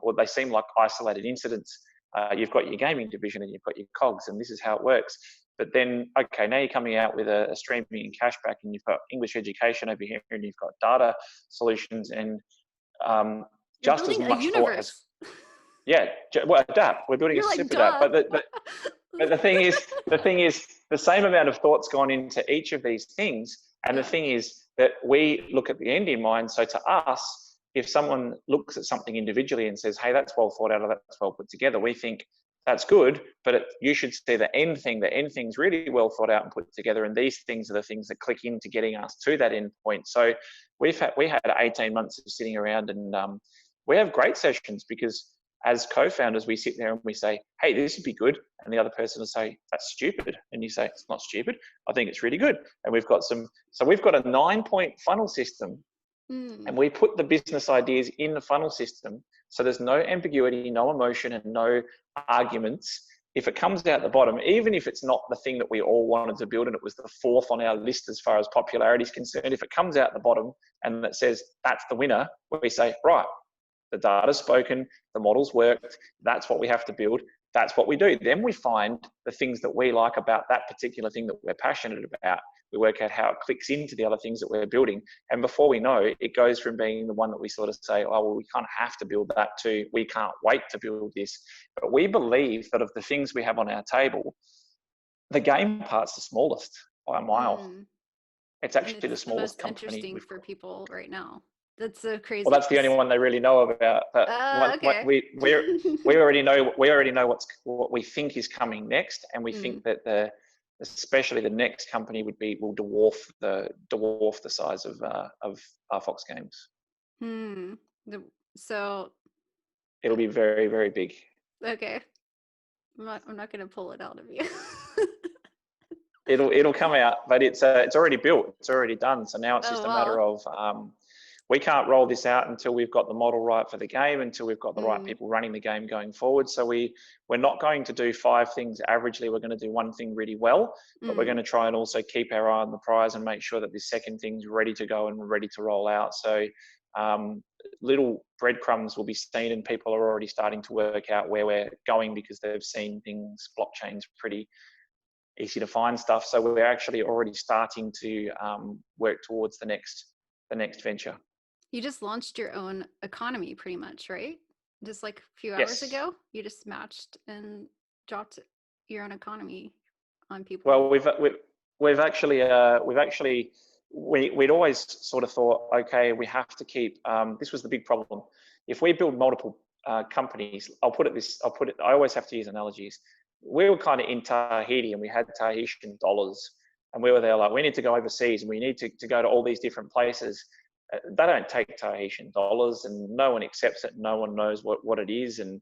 or they seem like isolated incidents. You've got your gaming division and you've got your COGs, and this is how it works. But then, okay, now you're coming out with a streaming and cashback, and you've got English education over here, and you've got data solutions, and just as much thought has... Yeah, well, DApp. We're building a super DApp. But the thing is, the same amount of thought's gone into each of these things. And the thing is that we look at the end in mind. So to us, if someone looks at something individually and says, hey, that's well thought out, or that's well put together, we think that's good, but you should see the end thing. The end thing's really well thought out and put together. And these things are the things that click into getting us to that end point. So we had 18 months of sitting around, and we have great sessions, because as co-founders, we sit there and we say, hey, this would be good. And the other person will say, that's stupid. And you say, it's not stupid. I think it's really good. And we've got we've got a 9-point funnel system, and we put the business ideas in the funnel system. So there's no ambiguity, no emotion, and no arguments. If it comes out the bottom, even if it's not the thing that we all wanted to build, and it was the 4th on our list as far as popularity is concerned, if it comes out the bottom and it says, that's the winner, we say, right, the data's spoken, the model's worked, that's what we have to build, that's what we do. Then we find the things that we like about that particular thing that we're passionate about. We work out how it clicks into the other things that we're building. And before we know, it goes from being the one that we sort of say, oh, well, we kind of have to build that, to we can't wait to build this. But we believe that of the things we have on our table, the game part's the smallest by a mile. It's actually the smallest company. Interesting for people right now. That's so crazy. Well, that's the only one they really know about. But okay. we already know what we think is coming next, and we think that especially the next company will dwarf the size of RFOX Games. So it'll be very, very big. Okay, I'm not going to pull it out of you. It'll come out, but it's already built. It's already done. So now it's just a matter of we can't roll this out until we've got the model right for the game, until we've got the right people running the game going forward. So we're not going to do 5 things averagely. We're going to do one thing really well, but we're going to try and also keep our eye on the prize and make sure that this second thing's ready to go and ready to roll out. So little breadcrumbs will be seen, and people are already starting to work out where we're going because they've seen things. Blockchain's pretty easy to find stuff. So we're actually already starting to work towards the next venture. You just launched your own economy pretty much, right? Just like a few hours ago, you just matched and dropped your own economy on people. Well, we'd always sort of thought, okay, we have to keep, this was the big problem. If we build multiple companies, I always have to use analogies. We were kind of in Tahiti and we had Tahitian dollars, and we were there like, we need to go overseas and we need to go to all these different places. They don't take Tahitian dollars, and no one accepts it. No one knows what it is. And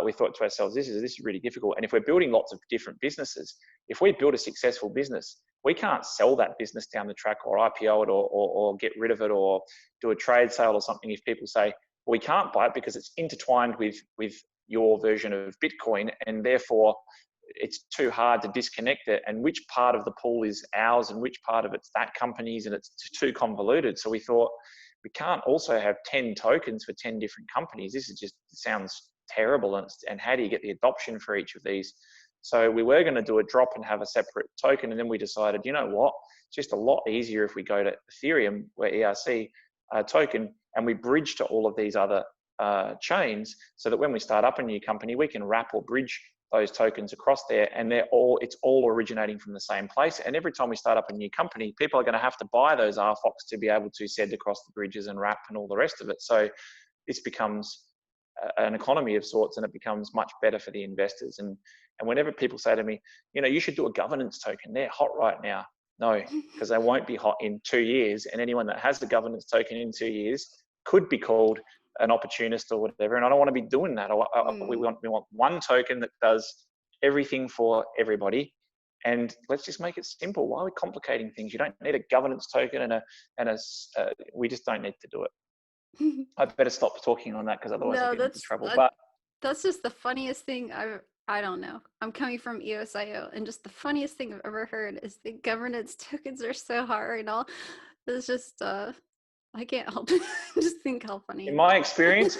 we thought to ourselves, this is really difficult. And if we're building lots of different businesses, if we build a successful business, we can't sell that business down the track or IPO it or get rid of it or do a trade sale or something. If people say, well, we can't buy it because it's intertwined with your version of Bitcoin, and therefore it's too hard to disconnect it, and which part of the pool is ours and which part of it's that company's, and it's too convoluted. So we thought, we can't also have 10 tokens for 10 different companies. This is just sounds terrible, and how do you get the adoption for each of these? So we were going to do a drop and have a separate token, and then we decided, you know what, it's just a lot easier if we go to Ethereum, where ERC token, and we bridge to all of these other chains, so that when we start up a new company, we can wrap or bridge those tokens across there, and it's all originating from the same place. And every time we start up a new company, people are going to have to buy those RFOX to be able to send across the bridges and wrap and all the rest of it. So this becomes an economy of sorts, and it becomes much better for the investors. And whenever people say to me, you know, you should do a governance token, they're hot right now. No, because they won't be hot in 2 years. And anyone that has the governance token in 2 years could be called an opportunist or whatever, and I don't want to be doing that. We want one token that does everything for everybody, and let's just make it simple. Why are we complicating things? You don't need a governance token we just don't need to do it. I better stop talking on that, because otherwise I'll get into trouble. But that's just the funniest thing I don't know. I'm coming from EOSIO, and just the funniest thing I've ever heard is the governance tokens are so hard and all. It's just I can't help it. Just think how funny. In my experience,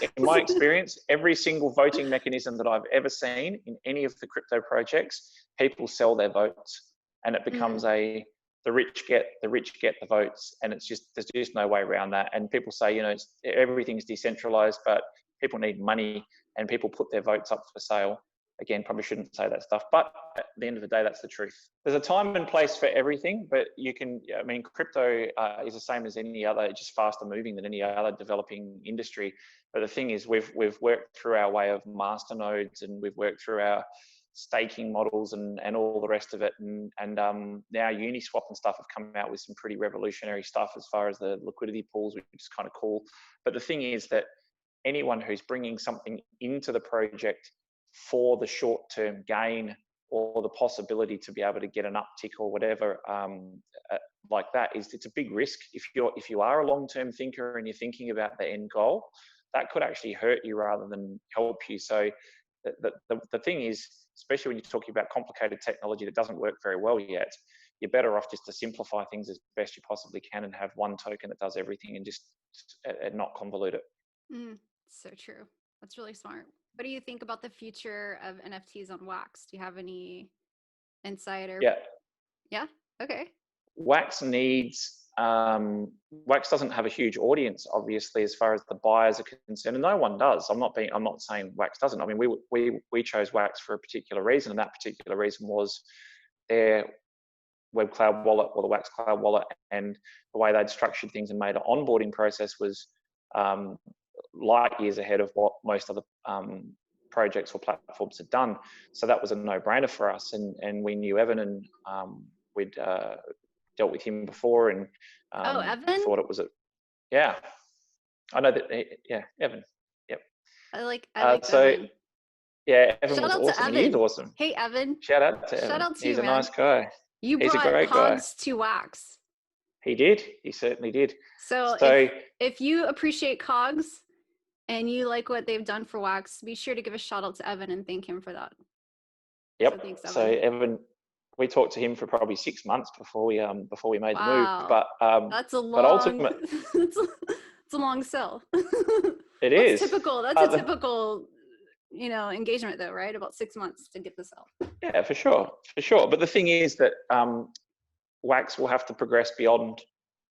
every single voting mechanism that I've ever seen in any of the crypto projects, people sell their votes, and it becomes the rich get the votes, and there's just no way around that. And people say, you know, everything's decentralized, but people need money, and people put their votes up for sale. Again, probably shouldn't say that stuff, but at the end of the day, that's the truth. There's a time and place for everything, but crypto is the same as any other, it's just faster moving than any other developing industry. But the thing is, we've worked through our way of master nodes, and we've worked through our staking models and all the rest of it. And now Uniswap and stuff have come out with some pretty revolutionary stuff as far as the liquidity pools, which is kind of cool. But the thing is that anyone who's bringing something into the project for the short-term gain or the possibility to be able to get an uptick or whatever like that, it's a big risk. If you are a long-term thinker and you're thinking about the end goal, that could actually hurt you rather than help you. So the thing is, especially when you're talking about complicated technology that doesn't work very well yet, you're better off just to simplify things as best you possibly can and have one token that does everything and just not convolute it. So true. That's really smart. What do you think about the future of NFTs on WAX? Do you have any insight? Yeah. Okay. WAX doesn't have a huge audience, obviously, as far as the buyers are concerned, and no one does. I'm not saying WAX doesn't. I mean, we chose WAX for a particular reason, and that particular reason was their web cloud wallet, or the WAX cloud wallet, and the way they'd structured things and made an onboarding process was light years ahead of what most other projects or platforms had done. So that was a no-brainer for us, and we knew Evan, and we'd dealt with him before, and Evan? Thought it was yeah. I know that. Yeah, Evan. Yep. I like Evan. Yeah, Evan Shout was out awesome. To Evan. He's awesome. Hey, Evan. Shout out to Evan. Shout out to He's you, a man. nice guy. You He's brought a great guy. KOGs to WAX. He did. He certainly did. So if you appreciate KOGs and you like what they've done for WAXP, be sure to give a shout out to Evan and thank him for that. Yep. So thanks, Evan. So Evan, we talked to him for probably 6 months before we made the move. But that's a long. But ultimately, it's a long sell. It is typical. That's a typical, engagement though, right? About 6 months to get this out. Yeah, for sure. But the thing is that WAXP will have to progress beyond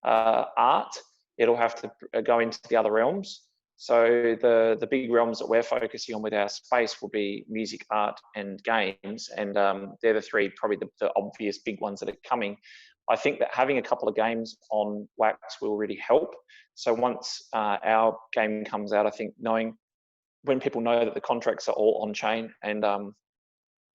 art. It'll have to go into the other realms. So the big realms that we're focusing on with our space will be music, art, and games, and they're the three probably the obvious big ones that are coming. I think that having a couple of games on WAXP will really help. So once our game comes out, I think when people know that the contracts are all on chain and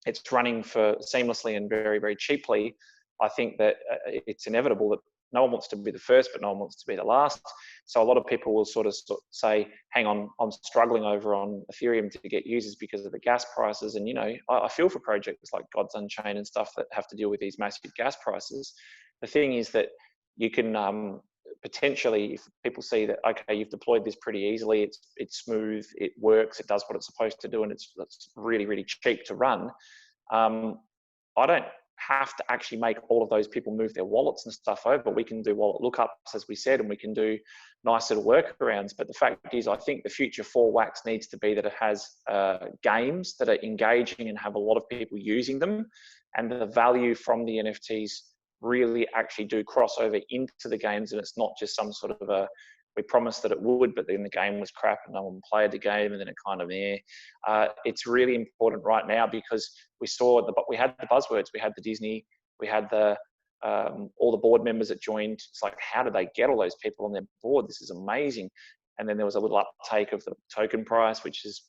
it's running for seamlessly and very, very cheaply, I think that it's inevitable that no one wants to be the first, but no one wants to be the last. So a lot of people will sort of say, hang on, I'm struggling over on Ethereum to get users because of the gas prices. And, I feel for projects like God's Unchained and stuff that have to deal with these massive gas prices. The thing is that you can potentially, if people see that, okay, you've deployed this pretty easily, it's smooth, it works, it does what it's supposed to do, and it's really, really cheap to run. I don't have to actually make all of those people move their wallets and stuff over. We can do wallet lookups, as we said, and we can do nice little workarounds. But the fact is, I think the future for WAXP needs to be that it has games that are engaging and have a lot of people using them, and the value from the NFTs really actually do cross over into the games, and it's not just some sort of we promised that it would, but then the game was crap and no one played the game, and then it kind of it's really important right now because we had the buzzwords, we had the Disney, we had the all the board members that joined. It's like, how did they get all those people on their board? This is amazing. And then there was a little uptake of the token price, which is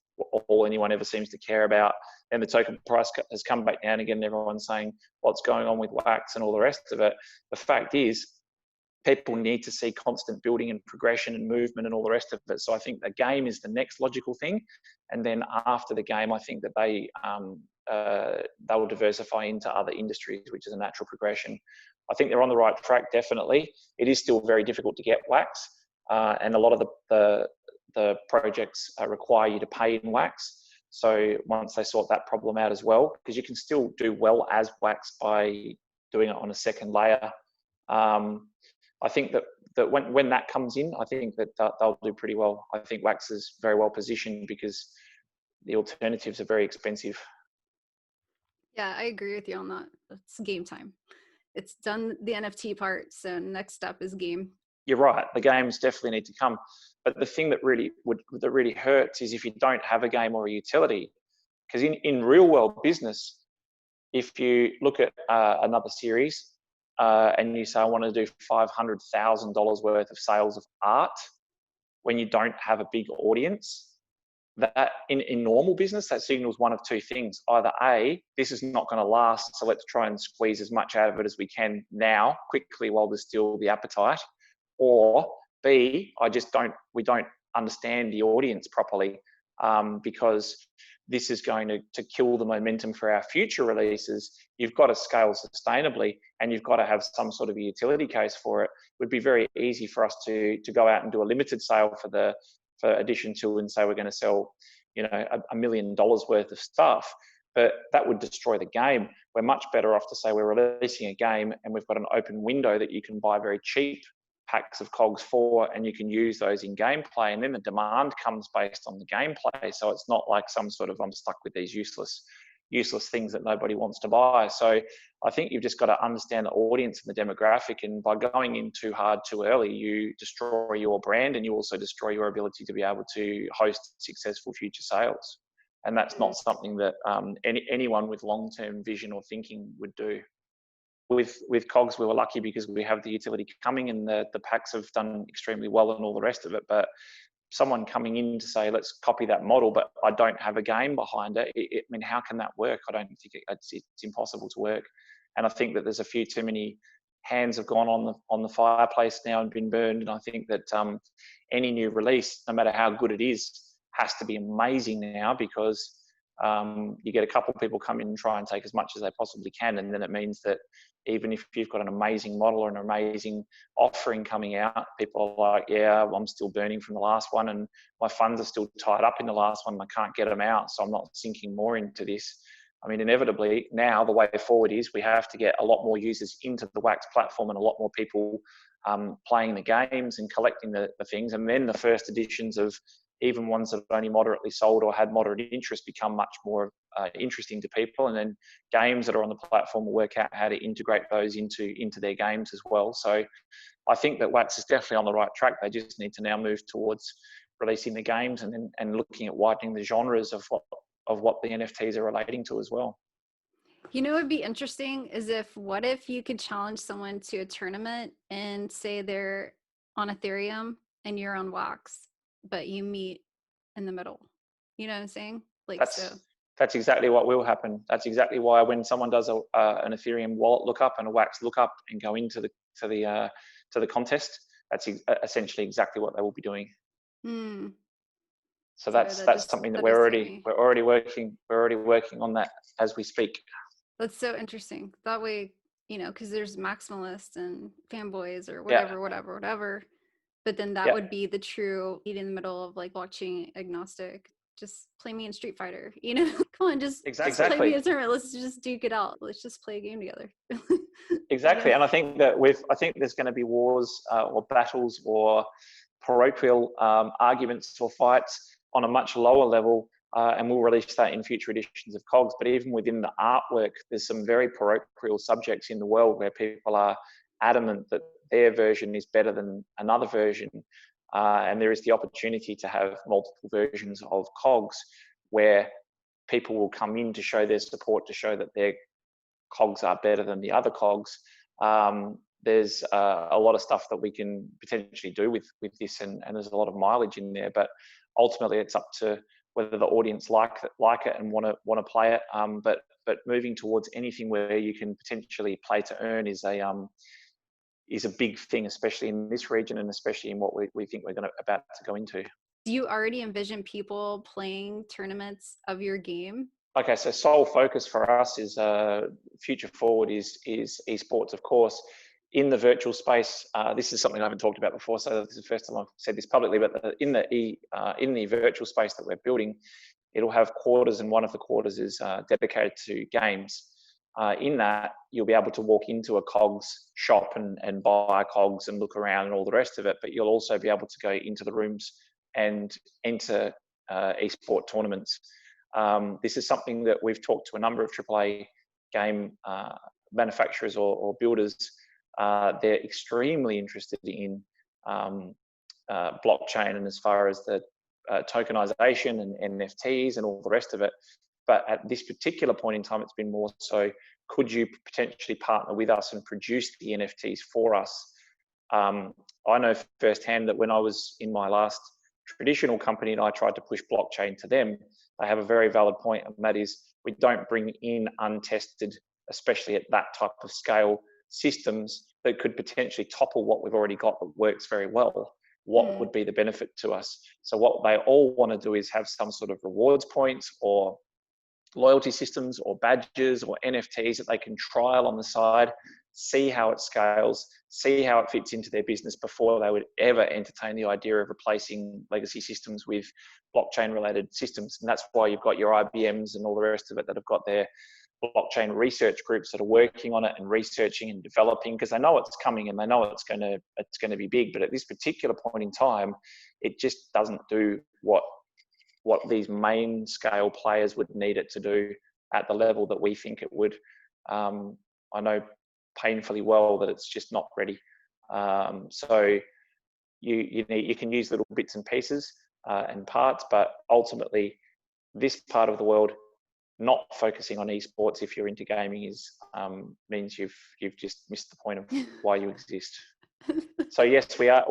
all anyone ever seems to care about. And the token price has come back down again, and everyone's saying what's going on with WAXP and all the rest of it. The fact is, people need to see constant building and progression and movement and all the rest of it. So I think the game is the next logical thing. And then after the game, I think that they will diversify into other industries, which is a natural progression. I think they're on the right track, definitely. It is still very difficult to get WAXP, and a lot of the projects require you to pay in WAXP. So once they sort that problem out as well, because you can still do well as WAXP by doing it on a second layer. I think that when that comes in, I think that they'll do pretty well. I think WAXP is very well positioned because the alternatives are very expensive. Yeah, I agree with you on that. It's game time. It's done the NFT part, so next step is game. You're right. The games definitely need to come. But the thing that really hurts is if you don't have a game or a utility. Because in real world business, if you look at another series, and you say, I want to do $500,000 worth of sales of art, when you don't have a big audience, that in normal business, that signals one of two things. Either A, this is not going to last, so let's try and squeeze as much out of it as we can now, quickly, while there's still the appetite. Or B, we don't understand the audience properly, because this is going to kill the momentum for our future releases. You've got to scale sustainably, and you've got to have some sort of a utility case for it. It would be very easy for us to go out and do a limited sale for edition 2 and say we're going to sell, $1 million worth of stuff, but that would destroy the game. We're much better off to say we're releasing a game and we've got an open window that you can buy very cheap packs of cogs for, and you can use those in gameplay, and then the demand comes based on the gameplay. So it's not like some sort of, I'm stuck with these useless things that nobody wants to buy. So I think you've just got to understand the audience and the demographic, and by going in too hard too early, you destroy your brand, and you also destroy your ability to be able to host successful future sales. And that's not something that anyone with long-term vision or thinking would do. With KOGs, we were lucky because we have the utility coming, and the packs have done extremely well and all the rest of it. But someone coming in to say, let's copy that model, but I don't have a game behind it. I mean, how can that work? I don't think it's impossible to work. And I think that there's a few too many hands have gone on the fireplace now and been burned. And I think that any new release, no matter how good it is, has to be amazing now, because You get a couple of people come in and try and take as much as they possibly can, and then it means that even if you've got an amazing model or an amazing offering coming out, people are like, yeah, I'm still burning from the last one, and my funds are still tied up in the last one, and I can't get them out, so I'm not sinking more into this. I mean, inevitably, now the way forward is we have to get a lot more users into the WAX platform and a lot more people playing the games and collecting the things. And then the first editions of even ones that only moderately sold or had moderate interest become much more interesting to people. And then games that are on the platform will work out how to integrate those into their games as well. So I think that WAX is definitely on the right track. They just need to now move towards releasing the games and looking at widening the genres of what the NFTs are relating to as well. You know, what would be interesting is what if you could challenge someone to a tournament and say they're on Ethereum and you're on WAX, but you meet in the middle. You know what I'm saying? Like, that's exactly what will happen. That's exactly why when someone does an Ethereum wallet lookup and a WAX lookup and go into the contest, that's essentially exactly what they will be doing. So that's something that we're already working on that as we speak. That's so interesting. That way, you know, because there's maximalists and fanboys or whatever. But then that would be the true meet in the middle of like watching Agnostic. Just play me in Street Fighter, you know? Come on, just play me a tournament. Let's just duke it out. Let's just play a game together. Exactly. And I think that there's going to be wars or battles or parochial arguments or fights on a much lower level, and we'll release that in future editions of KOGs. But even within the artwork, there's some very parochial subjects in the world where people are adamant that their version is better than another version. And there is the opportunity to have multiple versions of KOGs where people will come in to show their support, to show that their KOGs are better than the other KOGs. There's a lot of stuff that we can potentially do with this, and there's a lot of mileage in there. But ultimately, it's up to whether the audience like it and want to play it. But moving towards anything where you can potentially play to earn is a big thing, especially in this region and especially in what we think we're about to go into. Do you already envision people playing tournaments of your game? Okay, so sole focus for us is future forward is eSports, of course. In the virtual space, this is something I haven't talked about before, so this is the first time I've said this publicly. But in the virtual space that we're building, it'll have quarters, and one of the quarters is dedicated to games. In that, you'll be able to walk into a KOGs shop and buy KOGs and look around and all the rest of it. But you'll also be able to go into the rooms and enter eSport tournaments. This is something that we've talked to a number of AAA game manufacturers or builders. They're extremely interested in blockchain and as far as the tokenization and NFTs and all the rest of it. But at this particular point in time, it's been more so, could you potentially partner with us and produce the NFTs for us? I know firsthand that when I was in my last traditional company and I tried to push blockchain to them, they have a very valid point, and that is we don't bring in untested, especially at that type of scale, systems that could potentially topple what we've already got that works very well. What would be the benefit to us? So what they all want to do is have some sort of rewards points or loyalty systems or badges or NFTs that they can trial on the side, see how it scales, see how it fits into their business before they would ever entertain the idea of replacing legacy systems with blockchain related systems. And that's why you've got your IBMs and all the rest of it that have got their blockchain research groups that are working on it and researching and developing, because they know it's coming and they know it's going to be big. But at this particular point in time, it just doesn't do what these main scale players would need it to do at the level that we think it would. I know painfully well that it's just not ready. So you can use little bits and pieces and parts, but ultimately this part of the world, not focusing on esports if you're into gaming is means you've just missed the point of why you exist. So yes, we are.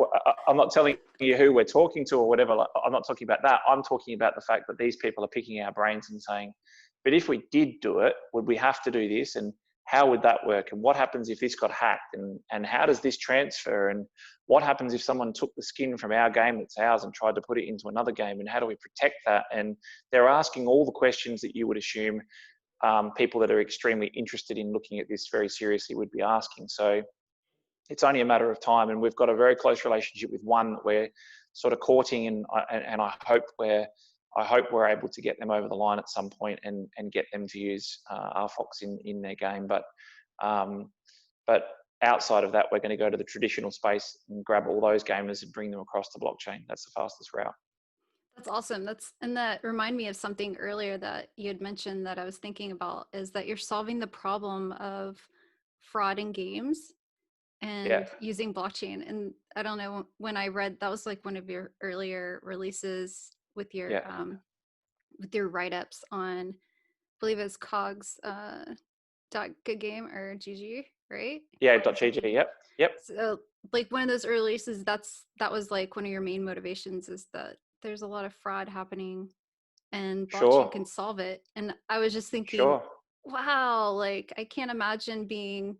I'm not telling you who we're talking to or whatever. I'm not talking about that. I'm talking about the fact that these people are picking our brains and saying, but if we did do it, would we have to do this? And how would that work? And what happens if this got hacked? And how does this transfer? And what happens if someone took the skin from our game that's ours and tried to put it into another game? And how do we protect that? And they're asking all the questions that you would assume people that are extremely interested in looking at this very seriously would be asking. So it's only a matter of time, and we've got a very close relationship with one that we're sort of courting, and I hope we're able to get them over the line at some point and get them to use RFOX in their game. But outside of that, we're going to go to the traditional space and grab all those gamers and bring them across the blockchain. That's the fastest route. That's awesome. And that reminded me of something earlier that you had mentioned that I was thinking about, is that you're solving the problem of fraud in games and using blockchain. And I don't know, when I read, that was like one of your earlier releases with your write-ups on, I believe it's KOGs .game or GG, right? Yeah, .gg. Yep. So like one of those early releases, that was like one of your main motivations, is that there's a lot of fraud happening and blockchain can solve it. And I was just thinking, wow, like I can't imagine being,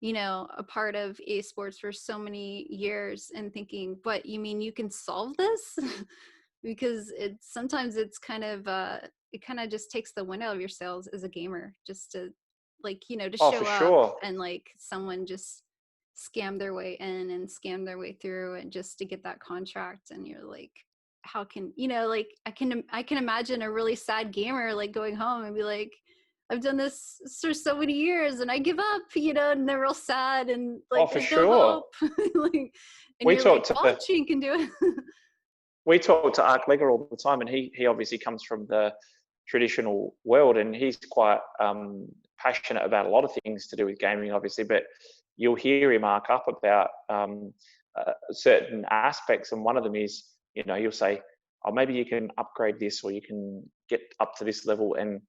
a part of eSports for so many years and thinking, what, you mean you can solve this? Because sometimes it's kind of, it kind of just takes the wind out of your sails as a gamer, just to to show up and like someone just scam their way in and scam their way through and just to get that contract. And you're like, how can, I can imagine a really sad gamer like going home and be like, I've done this for so many years and I give up, and they're real sad and like, there's no hope. Like, and we you're talk like, blockchain can do it. We talk to Ark Legger all the time, and he obviously comes from the traditional world, and he's quite passionate about a lot of things to do with gaming, obviously, but you'll hear him arc up about certain aspects, and one of them is, you'll say, oh, maybe you can upgrade this, or you can get up to this level, and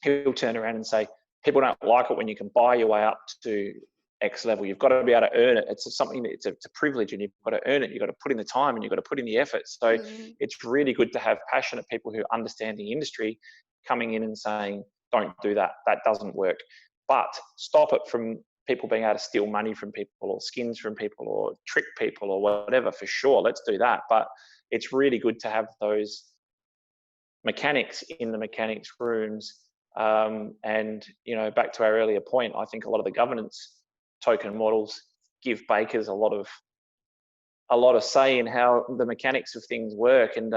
he'll turn around and say, people don't like it when you can buy your way up to X level. You've got to be able to earn it. It's something that it's a privilege, and you've got to earn it. You've got to put in the time, and you've got to put in the effort. So it's really good to have passionate people who understand the industry coming in and saying, don't do that. That doesn't work. But stop it from people being able to steal money from people, or skins from people, or trick people, or whatever. For sure, let's do that. But it's really good to have those mechanics in the mechanics rooms. And back to our earlier point, I think a lot of the governance token models give bakers a lot of say in how the mechanics of things work, and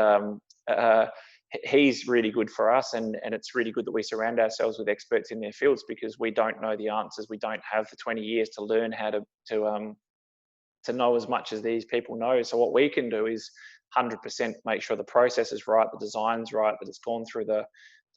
he's really good for us, and it's really good that we surround ourselves with experts in their fields, because we don't know the answers. We don't have the 20 years to learn how to know as much as these people know. So what we can do is 100% make sure the process is right, the design's right, that it's gone through the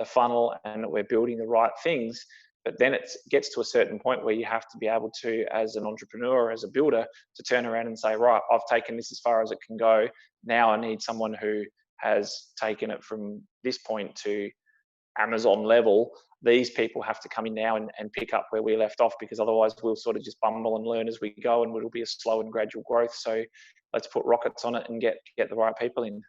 funnel, and that we're building the right things. But then it gets to a certain point where you have to be able to, as an entrepreneur, as a builder, to turn around and say, right, I've taken this as far as it can go. Now I need someone who has taken it from this point to Amazon level. These people have to come in now and pick up where we left off, because otherwise we'll sort of just bumble and learn as we go, and it'll be a slow and gradual growth. So let's put rockets on it and get the right people in.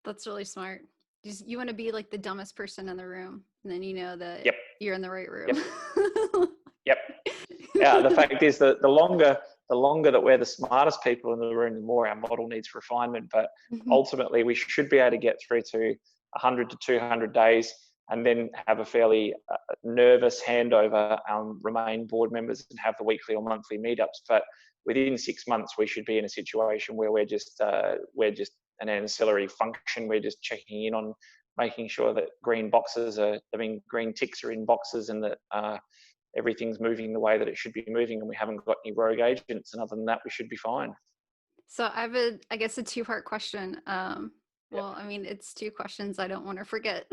That's really smart. You want to be like the dumbest person in the room, and then that you're in the right room. Yep. Yeah, the fact is that the longer that we're the smartest people in the room, the more our model needs refinement. But ultimately, we should be able to get through to 100 to 200 days, and then have a fairly nervous handover, remain board members, and have the weekly or monthly meetups. But within 6 months, we should be in a situation where we're just an ancillary function. We're just checking in on making sure that green ticks are in boxes, and that everything's moving the way that it should be moving, and we haven't got any rogue agents. And other than that, we should be fine. So I have I guess a two-part question. Well, I mean, it's two questions I don't want to forget.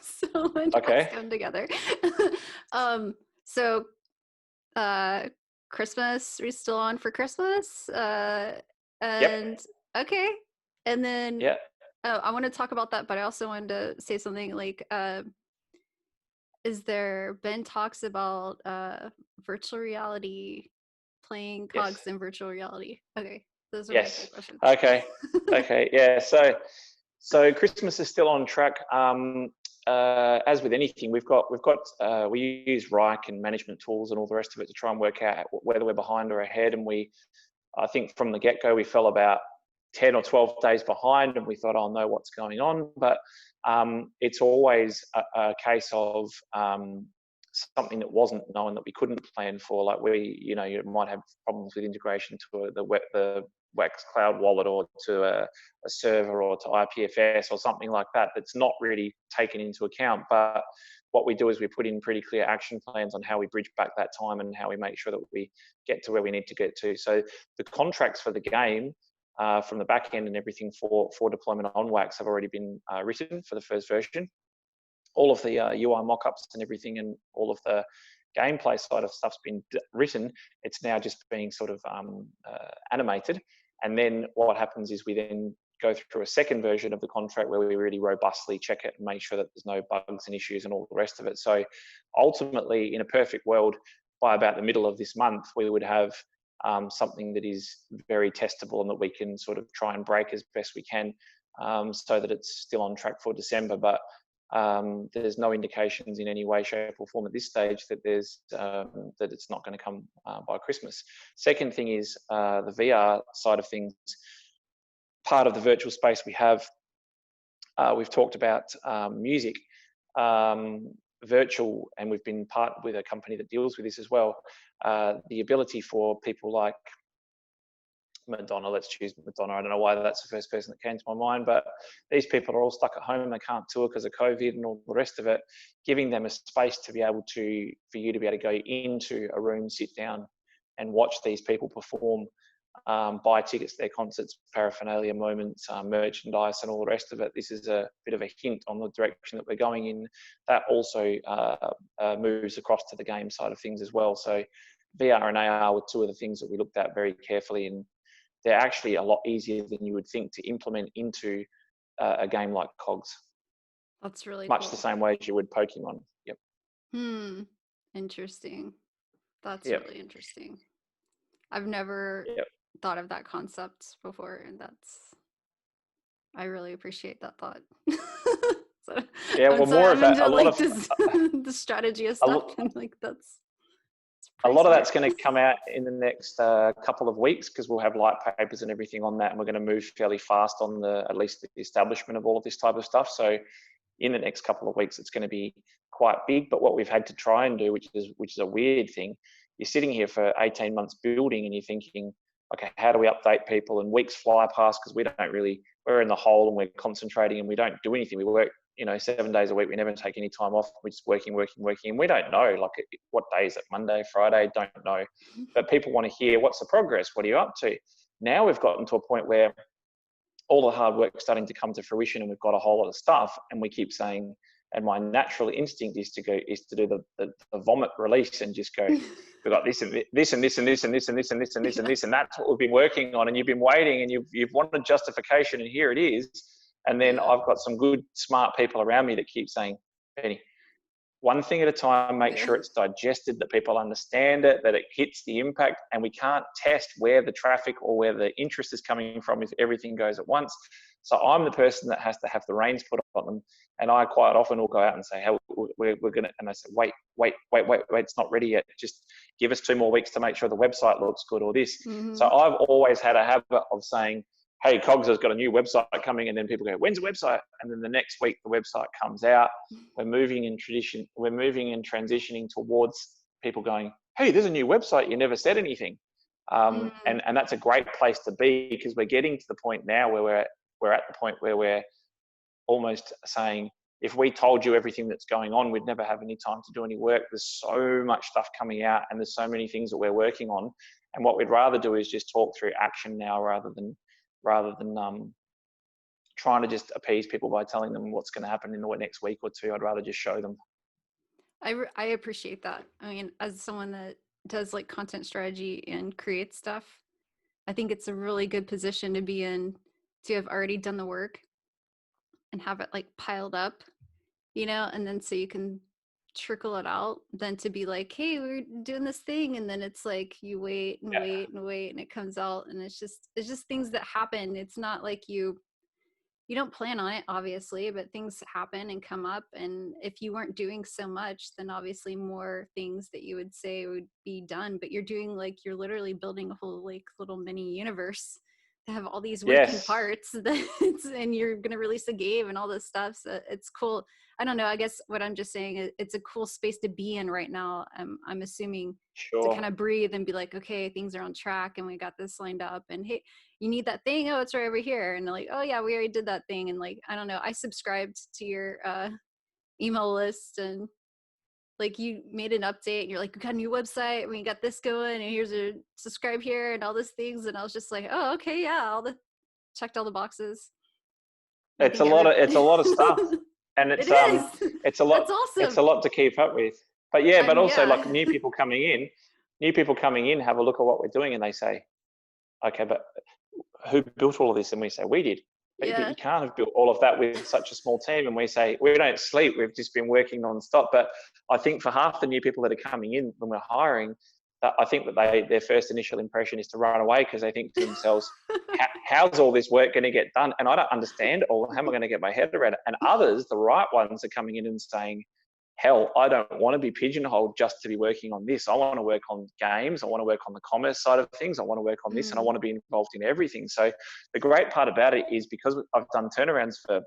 So let's come together. So Christmas, are you still on for Christmas? Okay. And then I want to talk about that, but I also wanted to say something like, is there been talks about virtual reality, playing KOGs in virtual reality? Okay, those are my two questions. Okay, yeah. So Christmas is still on track. as with anything, we use Reich and management tools and all the rest of it to try and work out whether we're behind or ahead. And I think from the get-go, we fell about 10 or 12 days behind, and we thought, I'll know what's going on. But it's always a case of something that wasn't known that we couldn't plan for. Like you might have problems with integration to the WAXP cloud wallet, or to a server, or to IPFS or something like that, that's not really taken into account. But what we do is we put in pretty clear action plans on how we bridge back that time and how we make sure that we get to where we need to get to. So the contracts for the game, from the back end and everything for deployment on WAX, have already been written for the first version. All of the UI mock-ups and everything, and all of the gameplay side of stuff's been written. It's now just being sort of animated. And then what happens is we then go through a second version of the contract where we really robustly check it and make sure that there's no bugs and issues and all the rest of it. So ultimately, in a perfect world, by about the middle of this month, we would have something that is very testable and that we can sort of try and break as best we can, so that it's still on track for December. But there's no indications in any way, shape or form at this stage that that it's not going to come by Christmas. Second thing is the VR side of things. Part of the virtual space we've talked about music, virtual, and we've been partnered with a company that deals with this as well. The ability for people like Madonna, let's choose Madonna. I don't know why that's the first person that came to my mind, but these people are all stuck at home. They can't tour because of COVID and all the rest of it. Giving them a space to be able to, for you to be able to go into a room, sit down and watch these people perform, buy tickets to their concerts, paraphernalia, moments, merchandise and all the rest of it. This is a bit of a hint on the direction that we're going in. That also moves across to the game side of things as well. So VR and AR were two of the things that we looked at very carefully, and they're actually a lot easier than you would think to implement into a game like KOGs. That's really much cool. the same way as you would Pokemon. Yep. Interesting. That's Yep. really interesting. I've never thought of that concept before, and I really appreciate that thought. So, yeah, well, more of that. A lot of the strategy of stuff, and like that's. A lot of that's going to come out in the next couple of weeks, because we'll have light papers and everything on that, and we're going to move fairly fast on at least the establishment of all of this type of stuff. So in the next couple of weeks, it's going to be quite big. But what we've had to try and do, which is a weird thing, you're sitting here for 18 months building and you're thinking, okay, how do we update people? And weeks fly past because we're in the hole and we're concentrating and we don't do anything. We work 7 days a week. We never take any time off. We're just working. And we don't know, like, what day is it? Monday, Friday? Don't know. But people want to hear, what's the progress? What are you up to? Now we've gotten to a point where all the hard work is starting to come to fruition and we've got a whole lot of stuff, and we keep saying, and my natural instinct is to do the vomit release and just go, we've got this and this and this and this and this and this and this and this and this, and that's what we've been working on. And you've been waiting and you've wanted justification, and here it is. And then I've got some good, smart people around me that keep saying, Benny, one thing at a time, make sure it's digested, that people understand it, that it hits the impact, and we can't test where the traffic or where the interest is coming from if everything goes at once. So I'm the person that has to have the reins put on them. And I quite often will go out and say, hey, we're going to, and I say, wait, it's not ready yet. Just give us 2 more weeks to make sure the website looks good or this. Mm-hmm. So I've always had a habit of saying, hey, KOGs has got a new website coming, and then people go, when's the website? And then the next week the website comes out. We're moving and transitioning towards people going, hey, there's a new website, you never said anything. And that's a great place to be, because we're getting to the point now where we're at the point where we're almost saying, if we told you everything that's going on, we'd never have any time to do any work. There's so much stuff coming out, and there's so many things that we're working on. And what we'd rather do is just talk through action now, rather than trying to just appease people by telling them what's going to happen in the next week or 2. I'd rather just show them. I appreciate that. I mean, as someone that does like content strategy and creates stuff, I think it's a really good position to be in, to have already done the work and have it like piled up, and then so you can trickle it out, than to be like, hey, we're doing this thing, and then it's like you wait and wait and wait, and it comes out, and it's just things that happen. It's not like you you don't plan on it, obviously, but things happen and come up. And if you weren't doing so much, then obviously more things that you would say would be done. But you're doing like, you're literally building a whole like little mini universe to have all these working Yes, parts and you're going to release a game and all this stuff. So it's cool. I don't know. I guess what I'm just saying is it's a cool space to be in right now. I'm assuming to kind sure. of breathe and be like, okay, things are on track and we got this lined up, and hey, you need that thing, oh, it's right over here, and like, oh yeah, we already did that thing. And like, I don't know, I subscribed to your email list, and like you made an update and you're like, we got a new website, we got this going, and here's a subscribe here and all these things. And I was just like, oh, okay, yeah, checked all the boxes. I It's think a lot of stuff, and it is. it's a lot That's awesome. to keep up with. But yeah, but also Yeah. like new people coming in have a look at what we're doing, and they say, okay, but who built all of this? And we say, we did. But Yeah. you can't have built all of that with such a small team. And we say, we don't sleep. We've just been working non-stop. But I think for half the new people that are coming in when we're hiring, that I think that their first initial impression is to run away, because they think to themselves, how's all this work going to get done? And I don't understand, or how am I going to get my head around it? And others, the right ones, are coming in and saying, hell, I don't want to be pigeonholed just to be working on this. I want to work on games. I want to work on the commerce side of things. I want to work on this, and I want to be involved in everything. So the great part about it is, because I've done turnarounds for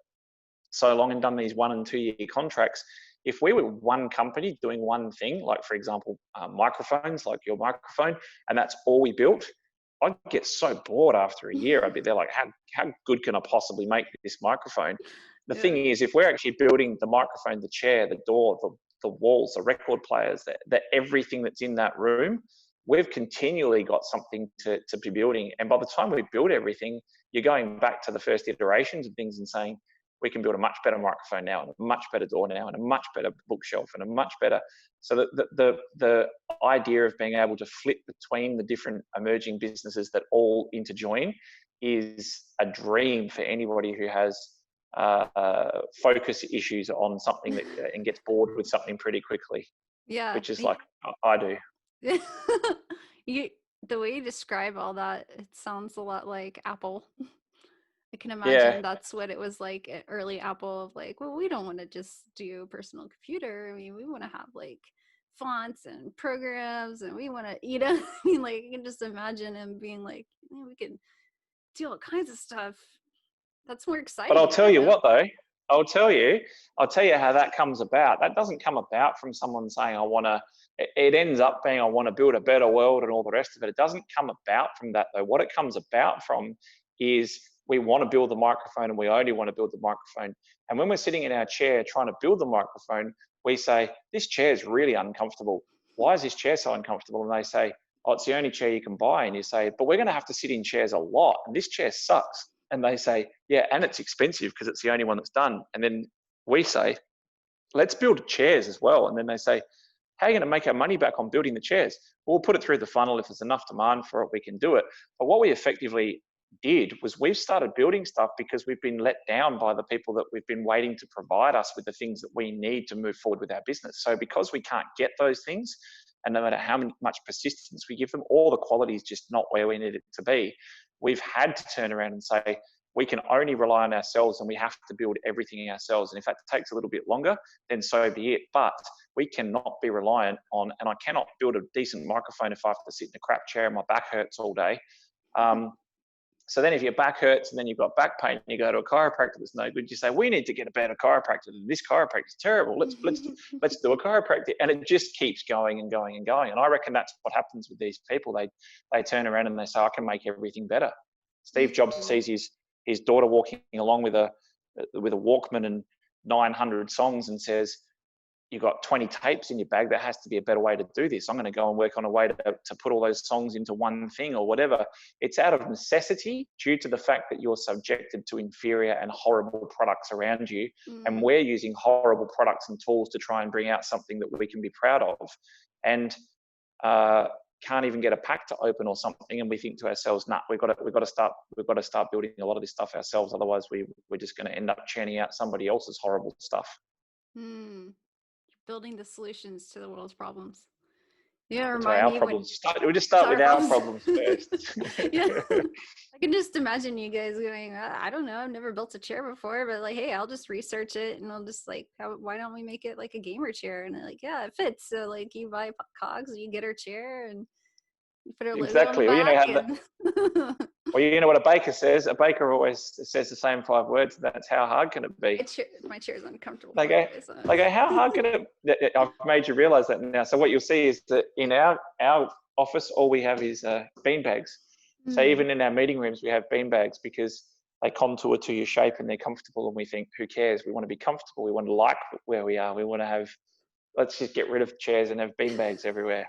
so long and done these 1 and 2 year contracts, if we were one company doing one thing, like for example, microphones, like your microphone, and that's all we built, I'd get so bored after a year. I'd be there like, how good can I possibly make this microphone? The thing is, if we're actually building the microphone, the chair, the door, the walls, the record players, everything that's in that room, we've continually got something to be building. And by the time we build everything, you're going back to the first iterations of things and saying, we can build a much better microphone now, and a much better door now, and a much better bookshelf, and a much better. So the idea of being able to flip between the different emerging businesses that all interjoin is a dream for anybody who has focus issues on something and gets bored with something pretty quickly. Yeah. Which is like I do. The way you describe all that, it sounds a lot like Apple. I can Yeah. imagine that's what it was like at early Apple, of like, well, we don't want to just do a personal computer. I mean, we want to have like fonts and programs, and we want to, I mean, like, you can just imagine him being like, we can do all kinds of stuff. That's more exciting. But I'll tell you what, though. I'll tell you how that comes about. That doesn't come about from someone saying, I want to. It ends up being, I want to build a better world and all the rest of it. It doesn't come about from that, though. What it comes about from is, we want to build the microphone, and we only want to build the microphone. And when we're sitting in our chair trying to build the microphone, we say, this chair is really uncomfortable. Why is this chair so uncomfortable? And they say, oh, it's the only chair you can buy. And you say, but we're going to have to sit in chairs a lot, and this chair sucks. And they say, yeah, and it's expensive because it's the only one that's done. And then we say, let's build chairs as well. And then they say, how are you going to make our money back on building the chairs? We'll put it through the funnel. If there's enough demand for it, we can do it. But what we effectively did was, we've started building stuff because we've been let down by the people that we've been waiting to provide us with the things that we need to move forward with our business. So because we can't get those things, and no matter how much persistence we give them, or the quality is just not where we need it to be, we've had to turn around and say, we can only rely on ourselves, and we have to build everything ourselves. And if that takes a little bit longer, then so be it. But we cannot be reliant on, and I cannot build a decent microphone if I have to sit in a crap chair and my back hurts all day. So then if your back hurts and then you've got back pain and you go to a chiropractor that's no good, you say, we need to get a better chiropractor. This chiropractor is terrible. Let's do a chiropractor. And it just keeps going and going and going. And I reckon that's what happens with these people. They turn around and they say, I can make everything better. Steve Jobs sees his daughter walking along with a Walkman and 900 songs and says, you've got 20 tapes in your bag. There has to be a better way to do this. I'm going to go and work on a way to put all those songs into one thing or whatever. It's out of necessity, due to the fact that you're subjected to inferior and horrible products around you. And we're using horrible products and tools to try and bring out something that we can be proud of. And can't even get a pack to open or something, and we think to ourselves, nah, we've got to start building a lot of this stuff ourselves. Otherwise, we're just going to end up churning out somebody else's horrible stuff. Building the solutions to the world's problems. Yeah, That's why our problems start. We'll just start with our problems first. Yeah. I can just imagine you guys going, I don't know, I've never built a chair before, but like, hey, I'll just research it and I'll just like, why don't we make it like a gamer chair? And they're like, yeah, it fits. So like you buy cogs, you get her chair and you put her logo on the Exactly. Well, back. Well, you know what a baker says? A baker always says the same 5 words. That's how hard can it be? My chair is uncomfortable. They go, how hard can it? I've made you realize that now. So what you'll see is that in our office, all we have is bean bags. So even in our meeting rooms, we have bean bags because they contour to your shape and they're comfortable. And we think, who cares? We want to be comfortable. We want to like where we are. We want to have, let's just get rid of chairs and have bean bags everywhere.